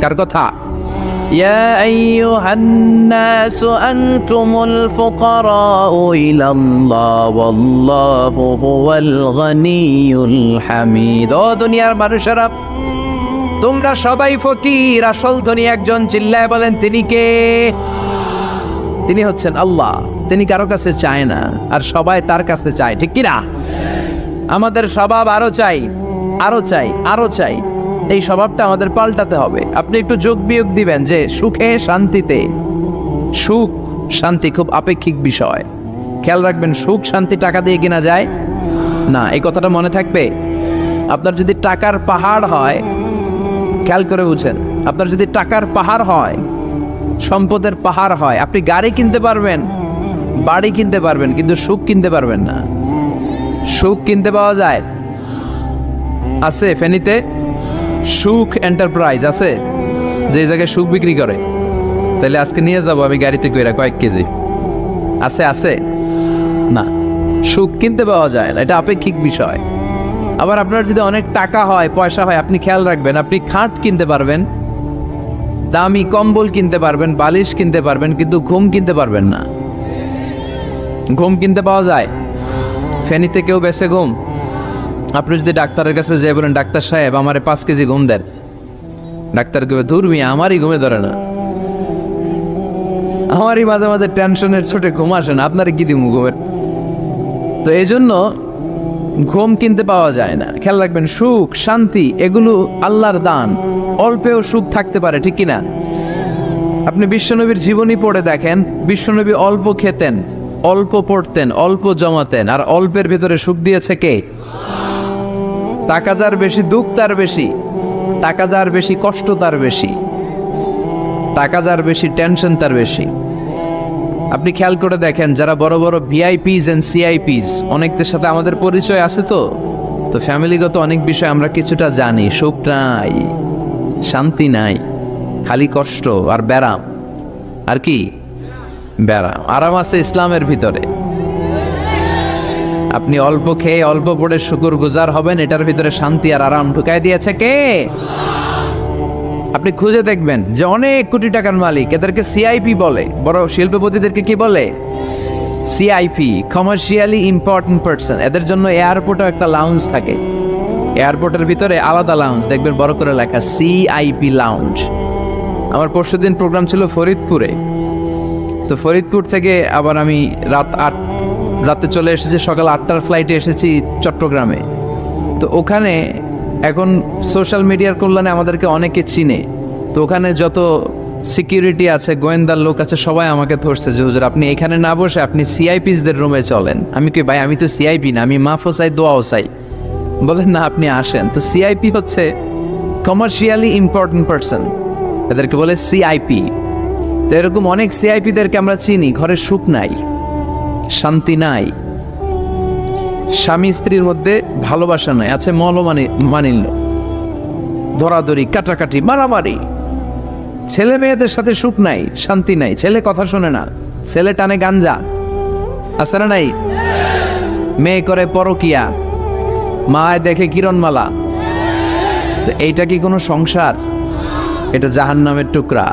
কার কথা? ইয়া আইয়ুহান নাসু আনতুমুল ফুকারাউ ইলাল্লাহ ওয়াল্লাহু হুয়াল গনিয়ুল হামিদ। ও দুনিয়ার মানুষেরা, তোমরা সবাই ফকির, আসল ধনী একজন। চিল্লায় বলেন তিনি কে? তিনি হচ্ছেন আল্লাহ। তিনি কারো কাছে চায় না, আর সবাই তার কাছে চায়। ঠিক কিনা? আমাদের স্বভাব আরো চাই, আরো চাই, আরো চাই। এই স্বভাবটা আমাদের পাল্টাতে হবে। আপনি একটু যোগ বিয়োগ দিবেন যে সুখে শান্তিতে, সুখ শান্তি খুব আপেক্ষিক বিষয়। খেয়াল রাখবেন, সুখ শান্তি টাকা দিয়ে কিনা যায় না। এই কথাটা মনে থাকবে। আপনার যদি টাকার পাহাড় হয়, খেয়াল করে বুঝেন, আপনার যদি টাকার পাহাড় হয়, সম্পদের পাহাড় হয়, আপনি গাড়ি কিনতে পারবেন, বাড়ি কিনতে পারবেন, কিন্তু সুখ কিনতে পারবেন না। সুখ কিনতে পাওয়া যায়? আছে ফেনীতে সুখ এন্টারপ্রাইজ আছে, যে জায়গায় সুখ বিক্রি করে। তাহলে আজকে নিয়ে যাব আমি গাড়িতে কইরা কয়েক কেজি। আছে? আছে না। সুখ কিনতে পাওয়া যায় না, এটা আপেক্ষিক বিষয়। আবার আপনার যদি অনেক টাকা হয়, পয়সা হয়, আপনি খেয়াল রাখবেন, আপনি খাট কিনতে পারবেন, দামি কম্বল কিনতে পারবেন, বালিশ কিনতে পারবেন, কিন্তু ঘুম কিনতে পারবেন না। ঘুম কিনতে পাওয়া যায়? ফেনীতে কেউ বেছে ঘুম? আপনি যদি ডাক্তারের কাছে যেয়ে বলেন, ডাক্তার সাহেব আমারে 5 কেজি ঘুম দেন, ডাক্তার কবে, ধুর মিয়া আমারই ঘুমে ধরে না, আমারই মাঝে মাঝে টেনশনের ছোটে ঘুম আসে না, আপনারে কি দিব ঘুমের? তো এই জন্য ঘুম কিনতে পাওয়া যায় না। খেয়াল রাখবেন, সুখ শান্তি এগুলো আল্লাহর দান। অল্পেও সুখ থাকতে পারে, ঠিক কিনা? আপনি বিশ্বনবীর জীবনী পড়ে দেখেন, বিশ্বনবী অল্প খেতেন, অল্প পড়তেন, অল্প জমাতেন, আর অল্পের ভিতরে সুখ দিয়েছে কে? টাকা যার বেশি, দুঃখ তার বেশি। টাকা যার বেশি, কষ্ট তার বেশি। টাকা যার বেশি, টেনশন তার বেশি। আপনি খেয়াল করে দেখেন, যারা বড় বড় ভিআইপিস এন্ড সিআইপিস, অনেকদের সাথে আমাদের পরিচয় আছে তো, তো ফ্যামিলিগত অনেক বিষয় আমরা কিছুটা জানি, সুখ নাই, শান্তি নাই, খালি কষ্ট আর ব্যারাম। আর কি ব্যারাম? আরাম আছে ইসলামের ভিতরে। আপনি অল্প খেয়ে অল্প পড়ে শুকর গুজার হবেন, এটার ভিতরে শান্তি আর আরাম ঢুকাই দিয়েছে কে? আপনি খুঁজে দেখবেন যে অনেক কোটি টাকার মালিক, এদেরকে সিআইপি বলে। বড় শিল্পপতিদেরকে কি বলে? CIP, commercially important person. এদের জন্য এয়ারপোর্টে একটা লাউঞ্জ থাকে, এয়ারপোর্টের ভিতরে আলাদা লাউঞ্জ, দেখবেন বড় করে লেখা সিআইপি লাউঞ্জ। আমার পরশুদিন প্রোগ্রাম ছিল ফরিদপুরে, তো ফরিদপুর থেকে আবার আমি রাতে চলে এসেছি, সকাল 8টার ফ্লাইটে এসেছি চট্টগ্রামে। তো ওখানে এখন সোশ্যাল মিডিয়ার কল্যাণে আমাদেরকে অনেকে চিনে, তো ওখানে যত সিকিউরিটি আছে, গোয়েন্দার লোক আছে, সবাই আমাকে ধরছে যে হুজুর আপনি এখানে না বসে আপনি সিআইপিসদের রুমে চলেন। আমি কি ভাই, আমি তো সিআইপি না, আমি মাফও চাই দোয়াও চাই। বলেন না আপনি আসেন। তো সিআইপি হচ্ছে কমার্শিয়ালি ইম্পর্টেন্ট পারসন, এদেরকে বলে সিআইপি। তো এরকম অনেক সিআইপিদেরকে আমরা চিনি, ঘরে সুখ নাই, শান্তি নাই, স্বামী স্ত্রীর মধ্যে ভালোবাসা নাই, আছে মানিল্য, ধরাধরি, কাটাকাটি, মারামারি। ছেলে মেয়েদের সাথে সুখ নাই, শান্তি নাই, ছেলে কথা শোনে না, ছেলে টানে গাঞ্জা, আছে না নাই? মেয়ে করে পরকিয়া, মায় দেখে কিরণমালা। তো এইটা কি কোনো সংসার? এটা জাহান্নামের টুকরা।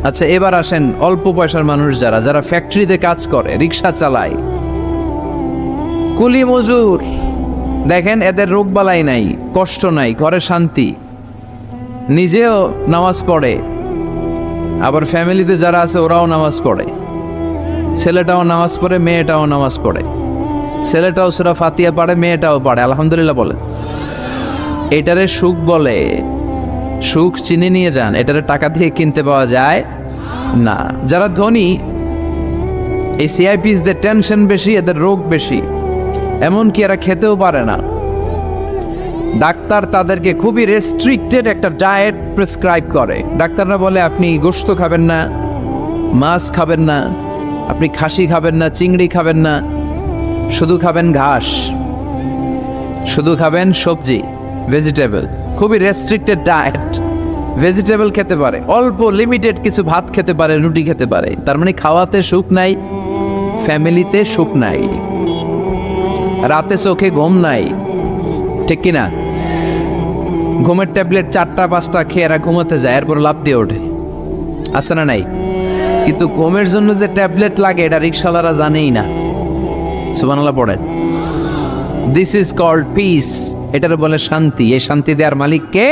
আচ্ছা এবার আসেন অল্প পয়সার মানুষ যারা ফ্যাক্টরিতে কাজ করে, রিক্সা চালায়, কুলি মজুর, দেখেন এদের রোগবালাই নাই, কষ্ট নাই, ঘরে শান্তি, নিজেও নামাজ পড়ে, আবার ফ্যামিলিতে যারা আছে ওরাও নামাজ পড়ে, ছেলেটাও নামাজ পড়ে, মেয়েটাও নামাজ পড়ে, ছেলেটাও সূরা ফাতিহা পড়ে, মেয়েটাও পড়ে, আলহামদুলিল্লাহ বলে। এটারে সুখ বলে। সুখ চিনে নিয়ে যান, এটারে টাকা দিয়ে কিনতে পাওয়া যায় না। যারা ধনী, এই সিআইপিসদের টেনশন বেশি, এদের রোগ বেশি, এমনকি এরা খেতেও পারে না। ডাক্তার তাদেরকে খুবই রেস্ট্রিক্টেড একটা ডায়েট প্রেসক্রাইব করে। ডাক্তাররা বলে আপনি গোশত খাবেন না, মাছ খাবেন না, আপনি খাসি খাবেন না, চিংড়ি খাবেন না, শুধু খাবেন ঘাস, শুধু খাবেন সবজি, ভেজিটেবল। খুবই রেস্ট্রিক্টেড ডায়েট। ভেজিটেবল খেতে পারে, অল্প লিমিটেড কিছু ভাত খেতে পারে, রুটি খেতে পারে। তার মানে খাওয়াতে সুখ নাই, ফ্যামিলিতে সুখ নাই, রাতে চোখে ঘুম নাই, ঠিক কিনা? ঘুমের ট্যাবলেট 4টা-5টা খেয়ে এরা ঘুমাতে যায়, এরপর লাফ দিয়ে ওঠে, আছে না নাই? কিন্তু ঘুমের জন্য যে ট্যাবলেট লাগে এটা রিক্সাওয়ালারা জানেই না। সুবহানাল্লাহ পড়েন। দিস ইজ কল্ড পিস, এটার বলে শান্তি। এই শান্তি দেওয়ার মালিক কে?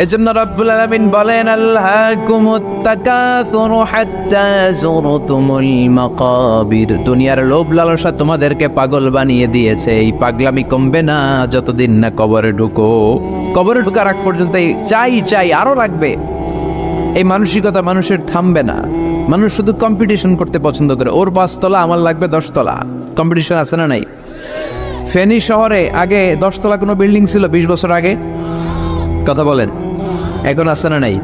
এজন্য রব্বুল আলামিন বলেন আল্লাহকুমুত তাকাসুরু হাত্তা যুরতুমুল মাকাবির। দুনিয়ার লোভ লালসা তোমাদেরকে পাগল বানিয়ে দিয়েছে। এই পাগলামি কমবে না যতদিন না কবরে ঢুকো। কবরে ঢোকার আগ পর্যন্ত চাই আরো লাগবে। এই মানসিকতা মানুষের থামবে না। মানুষ শুধু কম্পিটিশন করতে পছন্দ করে, ওর 5 তলা আমার লাগবে 10 তলা। কম্পিটিশন আছে না নাই? ফেনী শহরে আগে 10 তলা কোনো বিল্ডিং ছিল 20 বছর আগে? কথা বলেন, এখন আছে না নাই?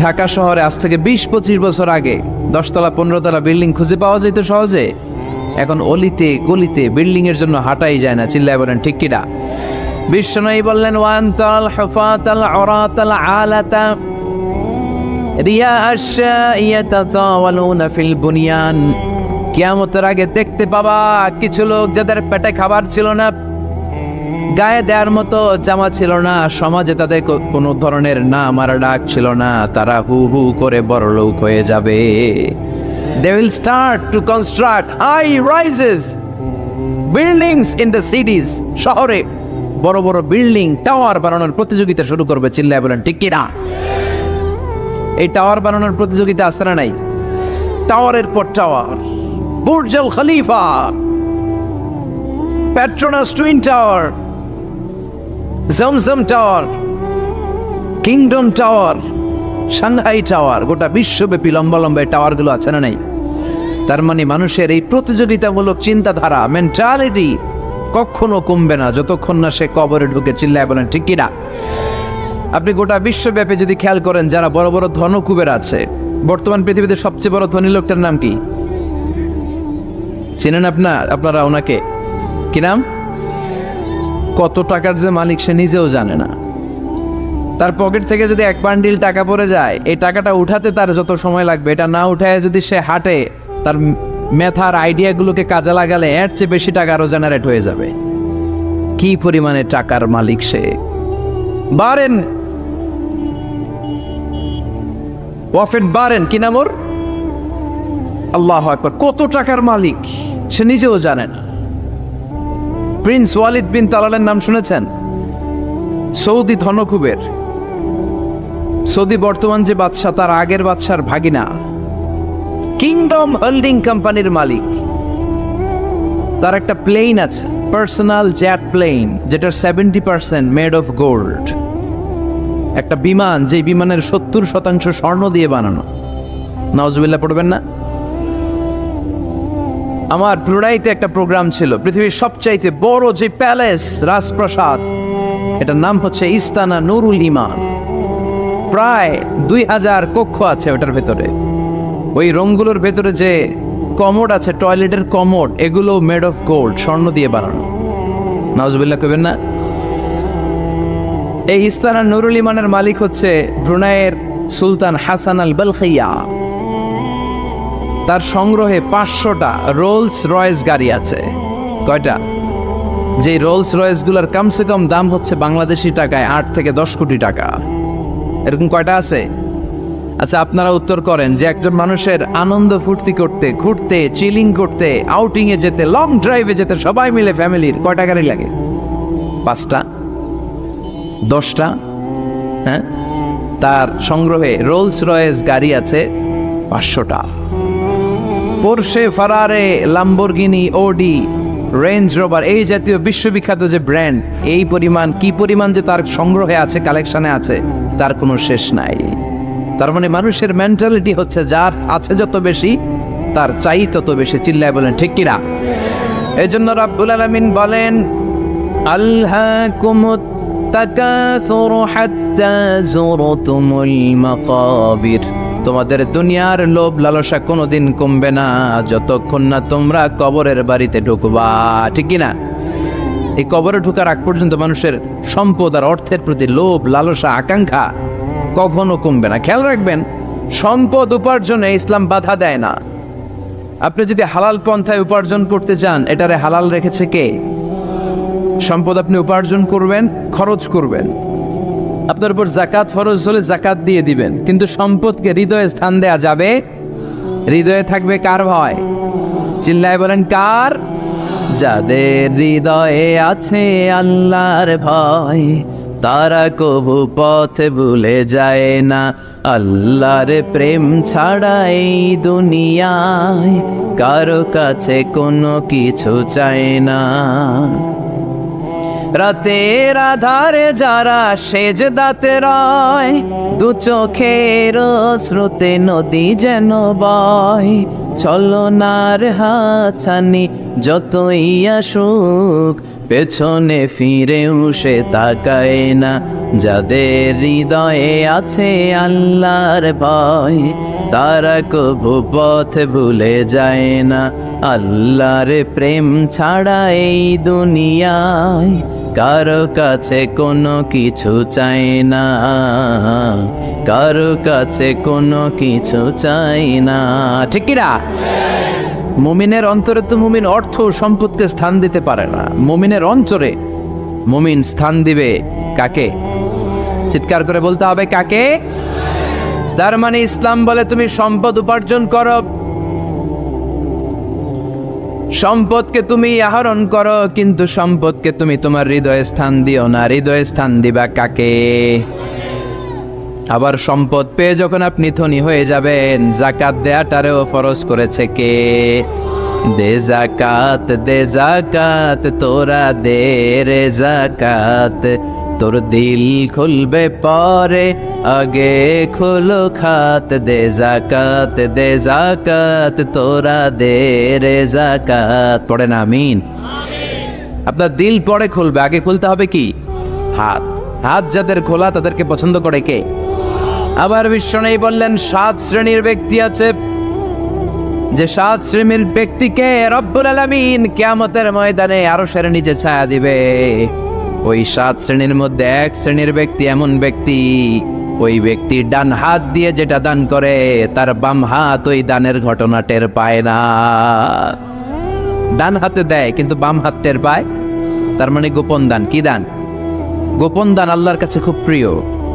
ঢাকা শহরে আজ থেকে 20-25 বছর আগে 10 তলা 15 তলা বিল্ডিং খুঁজে পাওয়া যেত সহজে। এখন অলিতে গলিতে বিল্ডিং এর জন্য হাঁটাই যায় না। চিল্লায় বলেন ঠিক কিনা? বিশ্বনবী বললেন ওয়ান্তাল হুফাতাল উরাতাল আলাতা রিয়া আশ-শাইয়াতাতাওয়ালুনা ফিল বুনিয়ান। কিয়ামতের আগে দেখতে পাবা কিছু লোক যাদের পেটে খাবার ছিল না, গায়ে দেওয়ার মতো জামা ছিল না, সমাজে তাদের কোনো ধরনের নাম আর ডাক ছিল না, তারা হু হু করে বড়লোক হয়ে যাবে। They will start to construct high rises buildings in the cities. শহরে বড় বড় বিল্ডিং, টাওয়ার বানানোর প্রতিযোগিতা শুরু করবে। চিল্লায় বলেন ঠিক কিনা? এই টাওয়ার বানানোর প্রতিযোগিতা আছে না নাই? টাওয়ারের পর tower, Burj Al Khalifa, Petronas twin tower, Zamzam tower, kingdom tower, Shanghai tower, গোটা বিশ্বব্যাপী লম্বা লম্বা টাওয়ার গুলো আছে না নাই? তার মানে মানুষের এই প্রতিযোগিতামূলক চিন্তাধারা, মেন্টালিটি কখনো কমবে না যতক্ষণ না সে কবরে ঢুকে। চিল্লায় বলেন ঠিক কিনা? আপনি গোটা বিশ্বব্যাপী যদি খেয়াল করেন, যারা বড় বড় ধনকুবের আছে, বর্তমান পৃথিবীতে সবচেয়ে বড় ধনী লোকটার নাম কি চেনেন আপনারা ওনাকে? কি নাম? কত টাকার যে মালিক সে নিজেও জানে না। তার পকেট থেকে যদি এক বান্ডিল টাকা পড়ে যায়, এই টাকাটা উঠাতে তার যত সময় লাগবে, এটা না উঠায় যদি সে হাঁটে, তার মেথার আইডিয়াগুলোকে কাজে লাগালে এর চেয়ে বেশি টাকা আরো জেনারেট হয়ে যাবে। কি পরিমাণে টাকার মালিক সে! বারেন ওয়াফেট বারেন, কি নাম ওর? আল্লাহু আকবার! কত টাকার মালিক সে নিজেও জানে না। প্রিন্স ওয়ালিদ বিন তালালের নাম শুনেছেন? সৌদি ধনকুবের, সৌদি বর্তমান যে বাদশাহ তার আগের বাদশার ভাগিনা, কিংডম হোল্ডিং কোম্পানির মালিক। তার একটা প্লেন আছে, পার্সোনাল জেট প্লেন, যেটার 70% মেড অফ গোল্ড। একটা বিমান, যে বিমানের 70% স্বর্ণ দিয়ে বানানো। নাউজুবিল্লাহ পড়বেন না? আমার ব্রুনাইতে একটা প্রোগ্রাম ছিল, পৃথিবীর সবচাইতে বড় যে প্যালেস, রাজপ্রাসাদ, এটার নাম হচ্ছে ইস্তানা নুরুল ইমান। প্রায় 2000 কক্ষ আছে ওটার ভেতরে। ওই রুমগুলোর ভেতরে যে কমোড আছে, টয়লেটের কমোড, এগুলো মেড অফ গোল্ড, স্বর্ণ দিয়ে বানানো। নাউজুবিল্লাহ কইবেন না? এই ইস্তানা নুরুল ইমানের মালিক হচ্ছে ব্রুনাইয়ের সুলতান হাসান আল বালখিয়া। তার সংগ্রহে 500টা রোলস রয়েস গাড়ি আছে। কয়টা? যে রোলস রয়েস গুলার কমসে কম দাম হচ্ছে বাংলাদেশি টাকায় 8 থেকে 10 কোটি টাকা। এরকম কয়টা আছে? আচ্ছা, আপনারা উত্তর করেন যে একজন মানুষের আনন্দ ফুর্তি করতে, ঘুরতে, চিলিং করতে, আউটিং এ যেতে, লং ড্রাইভে যেতে সবাই মিলে ফ্যামিলির কয়টা গাড়ি লাগে? 5টা? 10টা? হ্যাঁ, তার সংগ্রহে রোলস রয়েস গাড়ি আছে 500টা। পোরশে, ফারারে, লাম্বরগিনি, ওডি, রেঞ্জ রোভার, এই জাতীয় বিশ্ববিখ্যাত যে ব্র্যান্ড, এই পরিমাণ, কি পরিমাণ যে তার সংগ্রহে আছে, কালেকশনে আছে, তার কোনো শেষ নাই। তার মানে মানুষের মেন্টালিটি হচ্ছে যার আছে যত বেশি, তার চাই তত বেশি। চিল্লায় বলেন ঠিক কিনা? এই জন্য রাব্বুল আলামিন বলেন, আল্হাকুমুত তাকাসুরু হাত্তা যুরতুমুল মাকাবির। তোমাদের দুনিয়ার লোভ লালসা কোনোদিন কমবে না যতক্ষণ না তোমরা কবরের বাড়িতে ঢুকবা। ঠিক কিনা? এই কবরে ঢুকার আগ পর্যন্ত মানুষের সম্পদ আর অর্থের প্রতি লোভ লালসা আকাঙ্ক্ষা কখনো কমবে না। খেয়াল রাখবেন, সম্পদ উপার্জনে ইসলাম বাধা দেয় না। আপনি যদি হালাল পন্থায় উপার্জন করতে চান, এটারে হালাল রেখেছে কে? সম্পদ আপনি উপার্জন করবেন, খরচ করবেন, আপনার উপর জাকাত ফরজ হলে জাকাত দিয়ে দিবেন, কিন্তু সম্পদকে হৃদয়ে স্থান দেয়া যাবে? হৃদয়ে থাকবে কার ভয়? চিল্লায় বলেন কার? যাদের হৃদয়ে আছে আল্লাহর ভয়, তারা কবু পথ ভুলে যায় না। আল্লাহর প্রেম ছাড়া এই দুনিয়ায় কারো কাছে কোনো কিছু চায় না। রাতের আধারে যারা সেজদাতে রয়, দু চোখের স্রোতে নদী যেন বয়। ছলনার হাতছানি যতই আসুক, পেছনে ফিরেও সে তাকায় না। যাদের হৃদয়ে আছে আল্লাহর ভয়, তারা কবু পথ ভুলে যায় না। আল্লাহর প্রেম ছাড়া এই দুনিয়ায় কারো কাছে কোনো কিছু চাই না, কারো কাছে কোনো কিছু চাই না। ঠিক কিনা? মুমিনের অন্তরে তো মুমিন অর্থ সম্পদকে স্থান দিতে পারে না। মুমিনের অন্তরে মুমিন স্থান দিবে কাকে? চিৎকার করে বলতে হবে কাকে? তার মানে ইসলাম বলে তুমি সম্পদ উপার্জন করো, সম্পদকে তুমি আহরণ করো, কিন্তু সম্পদকে তুমি তোমার হৃদয়ে স্থান দিও না। হৃদয়ে স্থান দিবা কাকে? আবার সম্পদ পেয়ে যখন আপনি ধনী হয়ে যাবেন, জাকাত দেয়াটারেও ফরজ করেছে কে? দে জাকাত, দে জাকাত, তোরা দে রে জাকাত। তোর দিল খুলবে পরে, আগে খুলো খাত। দে জাকাত, দে জাকাত, তোরা দে রে জাকাত। পড়ে না আমিন? আপনার দিল পরে খুলবে, আগে খুলতে হবে কি? হাত। হাত যাদের খোলা তাদেরকে পছন্দ করে কে? আবার বিশ্বনবী বললেন 7 শ্রেণীর ব্যক্তি আছে, যে 7 শ্রেণীর ব্যক্তিকে রব্বুল আলামিন কিয়ামতের ময়দানে আরশের নিচে ছায়া দিবে। ওই 7 শ্রেণীর মধ্যে 1 শ্রেণীর ব্যক্তি এমন ব্যক্তি, ওই ব্যক্তি ডান হাত দিয়ে যেটা দান করে তার বাম হাত ওই দানের ঘটনা টের পায় না। ডান হাতে দেয় কিন্তু বাম হাত টের পায়, তার মানে গোপন দান। কি দান? গোপন দান আল্লাহর কাছে খুব প্রিয়।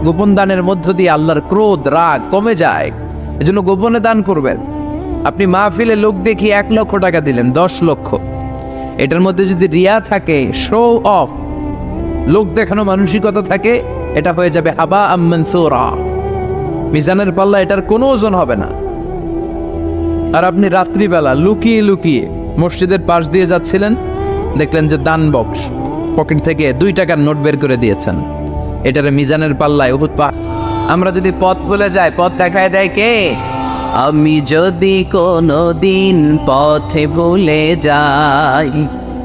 গোপন দানের মধ্য দিয়ে আল্লাহর ক্রোধ রাগ কমে যায়। এজন্য গোপনে দান করবেন। আপনি মাহফিলে লোক দেখি 1 লক্ষ টাকা দিলেন, 10 লক্ষ, এটার মধ্যে যদি রিয়া থাকে, শো অফ, লোক দেখানো মানসিকতা থাকে, এটা হয়ে যাবে হাবা মানসুরা, মিজানের পাল্লা এটার কোনো ওজন হবে না। আর আপনি রাত্রিবেলা লুকিয়ে লুকিয়ে মসজিদের পাশ দিয়ে যাচ্ছিলেন, দেখলেন যে দান বক্স, পকেট থেকে 2 টাকার নোট বের করে দিয়েছেন, এটার মিজানের পাল্লায় উহুদ পাহাড়। আমরা যদি পথ ভুলে যাই, পথ দেখায় দেয় কে? আমি যদি কোনো দিন পথে ভুলে যাই,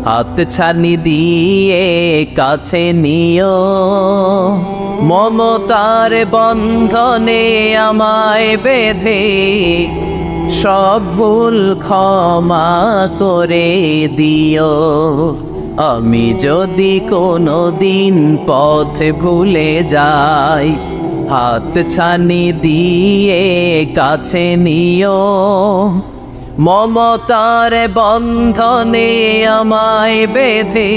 হাত ছানি দিয়ে কাছে নিও, মমতার বন্ধনে আমায় বেঁধে সব ভুল ক্ষমা করে দিও। আমি যদি কোনো দিন পথে ভুলে যাই, হাত ছানি দিয়ে কাছে নিও, মমতার বন্ধনে আমায় বেঁধে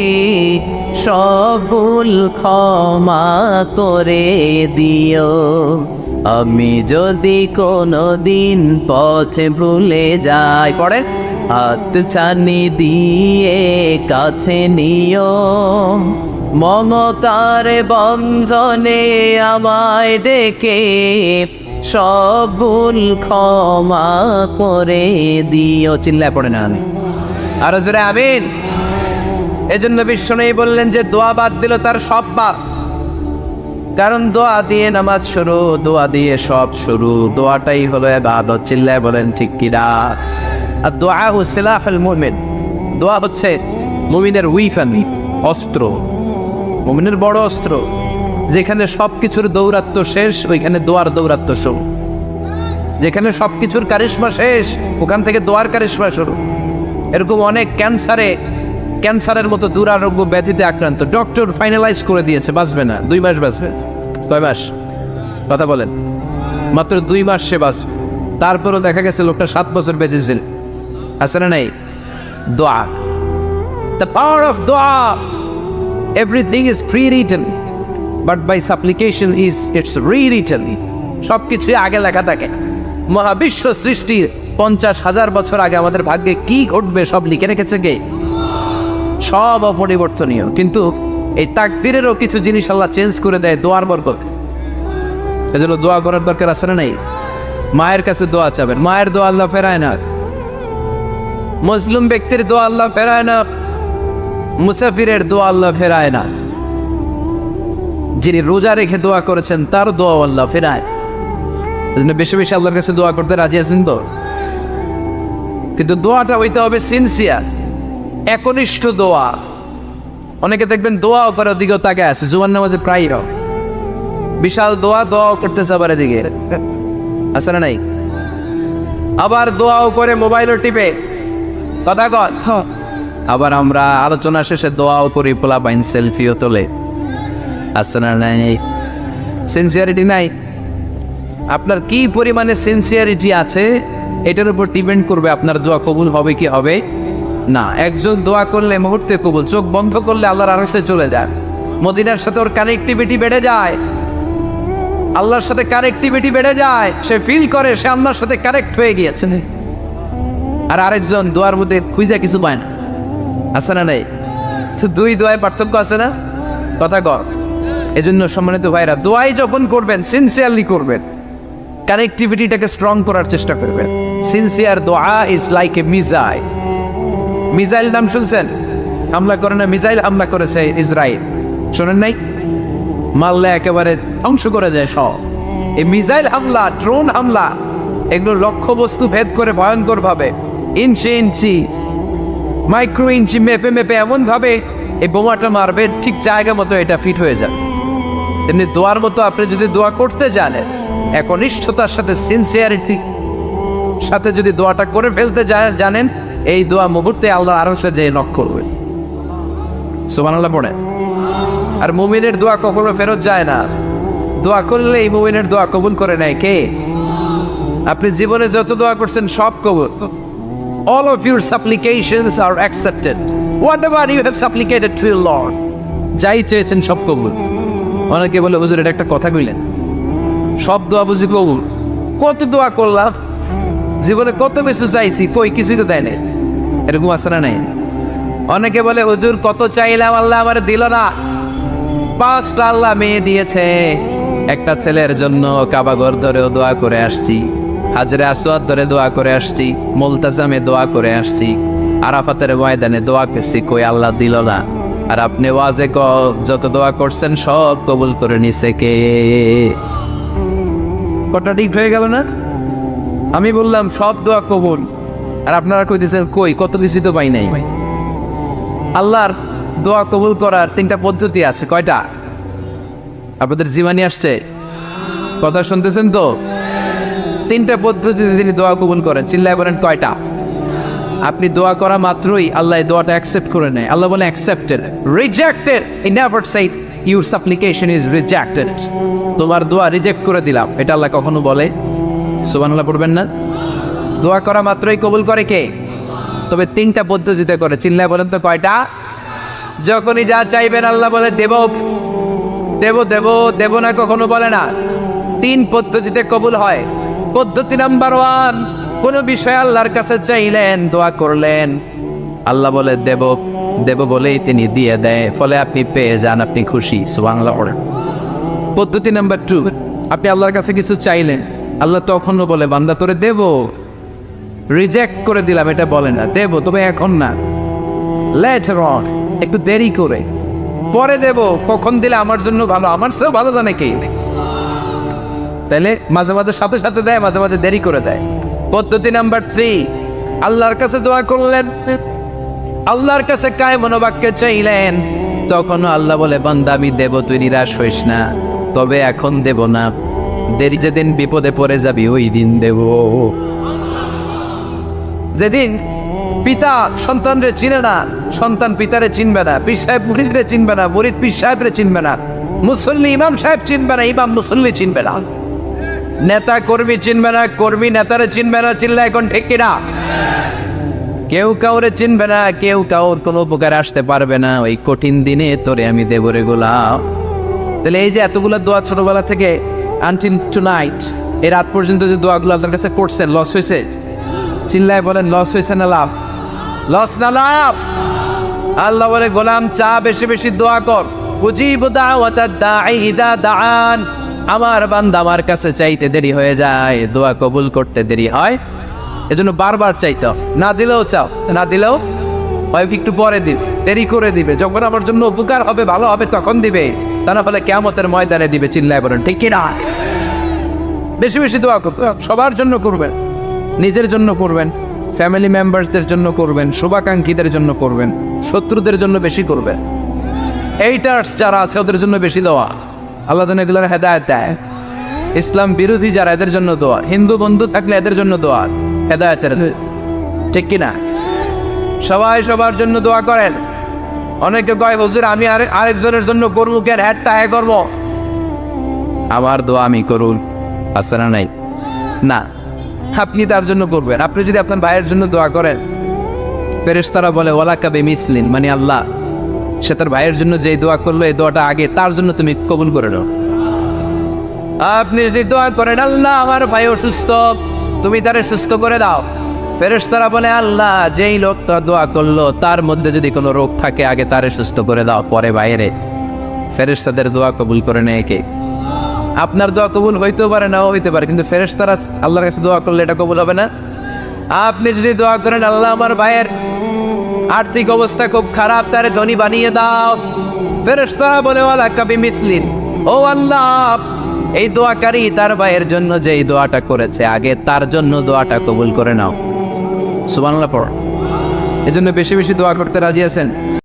সব ভুল ক্ষমা করে দিও। আমি যদি কোনো দিন পথে ভুলে যাই, পড়ে, হাত ছানি দিয়ে কাছে নিও, মমতার বন্ধনে আমায় ডেকে সব ভুল ক্ষমা করে দিও। চিল্লায় পড়ে না আরো জোরে আমিন। এজন্য বিশ্বনবী বললেন যে দোয়া বাদ দিল তার সব বাদ। কারণ দোয়া দিয়ে নামাজ শুরু, দোয়া দিয়ে সব শুরু, দোয়াটাই হলো ইবাদত। চিল্লায় বলেন ঠিক কিনা? আর দোয়া সিলাহুল মুমিন, দোয়া হচ্ছে মুমিনের উইফান, অস্ত্র, মুমিনের বড় অস্ত্র। যেখানে সবকিছুর দৌরাত্ম্য শেষ, ওইখানে দোয়ার দৌরাত্ম্য শুরু। যেখানে সবকিছুর কারিশমা শেষ, ওখান থেকে দোয়ার কারিশমা শুরু। এরকম অনেক ক্যান্সারের মতো দুরারোগ্য ব্যাধিতে আক্রান্ত, ডক্টর ফাইনালাইজ করে দিয়েছে বাঁচবে না, 2 মাস বাঁচবে। কয় মাস? কথা বলেন। মাত্র 2 মাস সে বাঁচবে। তারপরও দেখা গেছে লোকটা 7 বছর বেঁচেছিল। আছে না নাই? দোয়া, দ্য পাওয়ার অফ দোয়া। Everything is pre-written, but by supplication it's rewritten. সবকিছু আগে লেখা থাকে। মহাবিশ্ব সৃষ্টির 50,000 বছর আগে আমাদের ভাগ্যে কি ঘটবে সব লিখে রেখেছে কে? সব অপরিবর্তনীয়। কিন্তু এই তাকদিরেরও কিছু জিনিস আল্লাহ চেঞ্জ করে দেয় দোয়ার বরকত। এজন্য দোয়া করার দরকার আছে না নাই? মায়ের কাছে দোয়া চাবেন, মায়ের দোয়া আল্লাহ ফেরায় না। মুসলিম ব্যক্তির দোয়া আল্লাহ ফেরায় না, মুসাফিরের দোয়া আল্লাহ ফেরায় না। যিনি রোজা রেখে দোয়া করেছেন তার দোয়া আল্লাহ ফেরায়। এজন্য বেশি বেশি আল্লাহর কাছে দোয়া করতে রাজি আছেন তো? কিন্তু দোয়াটা হইতে হবে সিনসিয়ার, একনিষ্ঠ দোয়া। অনেকে দেখবেন দোয়াও করে ওদিকেও তাকে আছে, জুমার নামাজে প্রায় বিশাল দোয়াও করতেছে আবার এদিকে, আছে না নাই? আবার দোয়াও করে মোবাইলও টিপে, কথা কর। আবার আমরা আলোচনা শেষে দোয়াও করি, পোলাপাইন সেলফিও তোলে, আছে না নাই? সিনসিয়ারিটি নাই। আপনার কি পরিমাণে সিনসিয়ারিটি আছে এটার উপর ডিপেন্ড করবে আপনার দোয়া কবুল হবে কি হবে না। একজন দোয়া করলে মুহূর্তে কবুল, চোখ বন্ধ করলে আল্লাহর আরশে চলে যায়। মদিনার সাথে ওর কানেক্টিভিটি বেড়ে যায়, আল্লাহর সাথে কানেক্টিভিটি বেড়ে যায়। সে ফিল করে সে আল্লাহর সাথে কানেক্ট হয়ে গিয়েছে। আর আরেকজন দোয়ার মধ্যে খুঁজে কিছু পায় না, আছে না নাই? তো 2 দোয়ায় পার্থক্য আছে না? কথা কর। এজন্য সম্মানিত ভাইরা, দোয়াই যখন করবেন সিনসিয়ারলি করবেন, কানেক্টিভিটিটাকে স্ট্রং করার চেষ্টা করবেন। সিনসিয়ার দোয়া is like a missile. Missile নাম শুনছেন? হামলা করে না, মিসাইল হামলা করেছে ইসরায়েল, শোনেন নাই? মারলে একেবারে ধ্বংস করে যায় সব। এই মিসাইল হামলা, ড্রোন হামলা, এগুলো লক্ষ্য বস্তু ভেদ করে ভয়ঙ্কর ভাবে, ইঞ্চি ইঞ্চি, মাইক্রো ইঞ্চি মেপে মেপে এমন ভাবে এই বোমাটা মারবে, ঠিক জায়গা মতো এটা ফিট হয়ে যাবে। তেমনি দোয়ার মতো আপনি যদি দোয়া করতে জানেন, একনিষ্ঠতার সাথে সিনসিয়ারিটি সাথে যদি দোয়াটা করে ফেলতে জানেন, এই দোয়া মুহূর্তে আল্লাহ আরশে যেয়ে নক করবে। সুবহানাল্লাহ পড়ে। আর মুমিনের দোয়া কখনো ফেরত যায় না। দোয়া করলে এই মুমিনের দোয়া কবুল করে নেয় কে? আপনি জীবনে যত দোয়া করছেন সব কবুল। All of your supplications are accepted. Whatever you have supplicated to your Lord, যাই চেয়েছেন সব কবুল। অনেকে বলে হুজুর এটা একটা কথা কইলেন, সব দোয়া বুঝি কবুল? কত দোয়া করলাম, জীবনে কত কিছু চাইছি, কই কিছুই তো দেয় নাই। এরকম আছে না নাই? অনেকে বলে হুজুর কত চাইলাম আল্লাহ আমার দিল না। 5টা আল্লাহ মেয়ে দিয়েছে, একটা ছেলের জন্য কাবাগর ধরেও দোয়া করে আসছি, হাজরে আসওয়াদ ধরে দোয়া করে আসছি, মুলতাজামে দোয়া করে আসছি, আরাফাতের ময়দানে দোয়া করছি, কই আল্লাহ দিল না। আর আপনি ওয়াজে যত দোয়া করছেন সব কবুল করে নিছে কে? কটা ঠিক হয়ে গেল না? আমি বললাম সব দোয়া কবুল, আর আপনারা কইতেছেন কই কত কিছু তো পাই নাই। আল্লাহর দোয়া কবুল করার 3টা পদ্ধতি আছে। কয়টা? আপনাদের জীবনী আসছে, কথা শুনতেছেন তো? 3টা পদ্ধতিতে তিনি দোয়া কবুল করেন। চিল্লায় বলেন কয়টা? আপনি দোয়া করা মাত্রই আল্লাহ এই দোয়াটা অ্যাকসেপ্ট করে নেয়। আল্লাহ বলে accepted, rejected he never shed your সাপ্লিকেশন is rejected. তোমার দোয়া রিজেক্ট করে দিলাম, এটা আল্লাহ কখনো বলে? সুবহানাল্লাহ পড়বেন না? দোয়া করা মাত্রই কবুল করে কে? তবে 3টা পদ্ধতিতে করে। চিল্লায় বলেন তো কয়টা? যখনই যা চাইবেন আল্লাহ বলে দেব দেব দেব দেব না, কখনো বলে না। 3 পদ্ধতিতে কবুল হয়। পদ্ধতি নাম্বার 1, কোন বিষয় আল্লাহর কাছে চাইলেন, দোয়া করলেন, আল্লাহ বলে দেব দেব বলেই তিনি দিয়ে দেয়, ফলে আপনি পেয়ে যান, আপনি খুশি। সুবহানাল্লাহ। পদ্ধতি নাম্বার 2, আপনি আল্লাহর কাছে কিছু চাইলেন, আল্লাহ তখনও বলে বান্দা তোরে দেব, রিজেক্ট করে দিলাম এটা বলে না, দেব তবে এখন না, লেটার অন, একটু দেরি করে, পরে দেব, কখন দিলে আমার জন্য ভালো, আমার চেয়েও ভালো জানে কে। তাহলে মাঝে মাঝে সাথে সাথে দেয়, মাঝে মাঝে দেরি করে দেয়। পদ্ধতি নাম্বার 3, আল্লাহর কাছে দোয়া করলেন, আল্লাহর কাছে কায় মনোবাক্যে চাইলেন, তখনও আল্লাহ বলে বান্দা আমি দেব, তুই নিরাশ হইস না, তবে এখন দেব না, দেরি যেদিন বিপদে পড়ে যাবি ওই দিন দেব। যেদিন পিতা সন্তানরে চিনে না, সন্তান পিতারে চিনবে না, পীর সাহেব মুরিদরে চিনবে না, মুরিদ পীর সাহেবরে চিনবে না, মুসল্লি ইমাম সাহেব চিনবে না, ইমাম মুসল্লি চিনবে না, নেতা কর্মী চিনবে না, কর্মী নেতারে চিনবে না। চিল্লা এখন ঠিক কিনা? কেউ কাউরে চিনবে না, কেউ কাউর কোনো উপকার আসতে পারবে না। ওই কঠিন দিনে তোরে আমি দেব রে গোলাম। তাহলে এই যে এতগুলো দোয়া ছোটবেলা থেকে আনটিল টুনাইট, এই রাত পর্যন্ত যে দোয়াগুলো আপনার কাছে করছেন, লস হয়েছে? চিল্লায় বলেন লস হয়েছে না লাভ? লস না লাভ? আল্লাহ বলে গোলাম চা বেশি বেশি দোয়া কর, উজিবু দাওয়াতাদ দাঈ ইযা দাআন। আমার বান্দা আমার কাছে চাইতে দেরি হয়ে যায়, দোয়া কবুল করতে দেরি হয়, এজন্য বারবার চাইতে, না দিলেও চাও, না দিলেও হয় একটু পরে দিবে, দেরি করে দিবে, যখন আমার জন্য উপকার হবে ভালো হবে তখন দিবে, তা না হলে কিয়ামতের ময়দানে দিবে। চিল্লায় বলেন ঠিক কি না? বেশি বেশি দোয়া করবেন, সবার জন্য করবেন, নিজের জন্য করবেন, ফ্যামিলি মেম্বারসদের জন্য করবেন, শুভাকাঙ্ক্ষীদের জন্য করবেন, শত্রুদের জন্য বেশি করবেন, এইটার্স যারা আছে ওদের জন্য বেশি দোয়া। আল্লাহ যেন এগুলোর হেদায়েত দেয়। ইসলাম বিরোধী যারা এদের জন্য দোয়া, হিন্দু বন্ধু থাকলে এদের জন্য দোয়া, হেদায়েতের, ঠিক কিনা? সবাই সবার জন্য দোয়া করেন। অনেকে কয় হুজুর আমি আরেকজনের জন্য করবো কেন, হ্যাটটা হ্যাঁ করবো, আমার দোয়া আমি করুন, আছে না নাই? না, আপনি তার জন্য করবেন। আপনি যদি আপনার ভাইয়ের জন্য দোয়া করেন, ফেরেশতারা বলে ওয়ালাকা বিমিসলিন, মানে আল্লাহ সে তার ভাইয়ের জন্য যে দোয়া করলো এই দোয়াটা আগে তার জন্য তুমি কবুল করে নাও। আপনি যদি দোয়া করেন আল্লাহ আমার ভাই অসুস্থ, তুমি তারে সুস্থ করে দাও, ফেরেশতারা বলে আল্লাহ যেই লোকটা দোয়া করলো তার মধ্যে যদি কোনো রোগ থাকে আগে তারে সুস্থ করে দাও, পরে বাইরে। ফেরেশতাদের দোয়া কবুল করে নেয় কে? আপনার দোয়া কবুল হইতেও পারে, নাও হইতে পারে, কিন্তু ফেরেশতারা আল্লাহর কাছে দোয়া করলে এটা কবুল হবে না। আপনি যদি দোয়া করেন আল্লাহ আমার ভাইয়ের আর্থিক অবস্থা খুব খারাপ, তারে ধনী বানিয়ে দাও, ফেরেশতারা বলে ওয়ালাকা বিমিসলিন, ও আল্লাহ এই দোয়াকারী তার ভাইয়ের জন্য যে এই দোয়াটা করেছে আগে তার জন্য দোয়াটা কবুল করে নাও। সুবহানাল্লাহ পড়। এজন্য বেশি বেশি দোয়া করতে রাজি আছেন?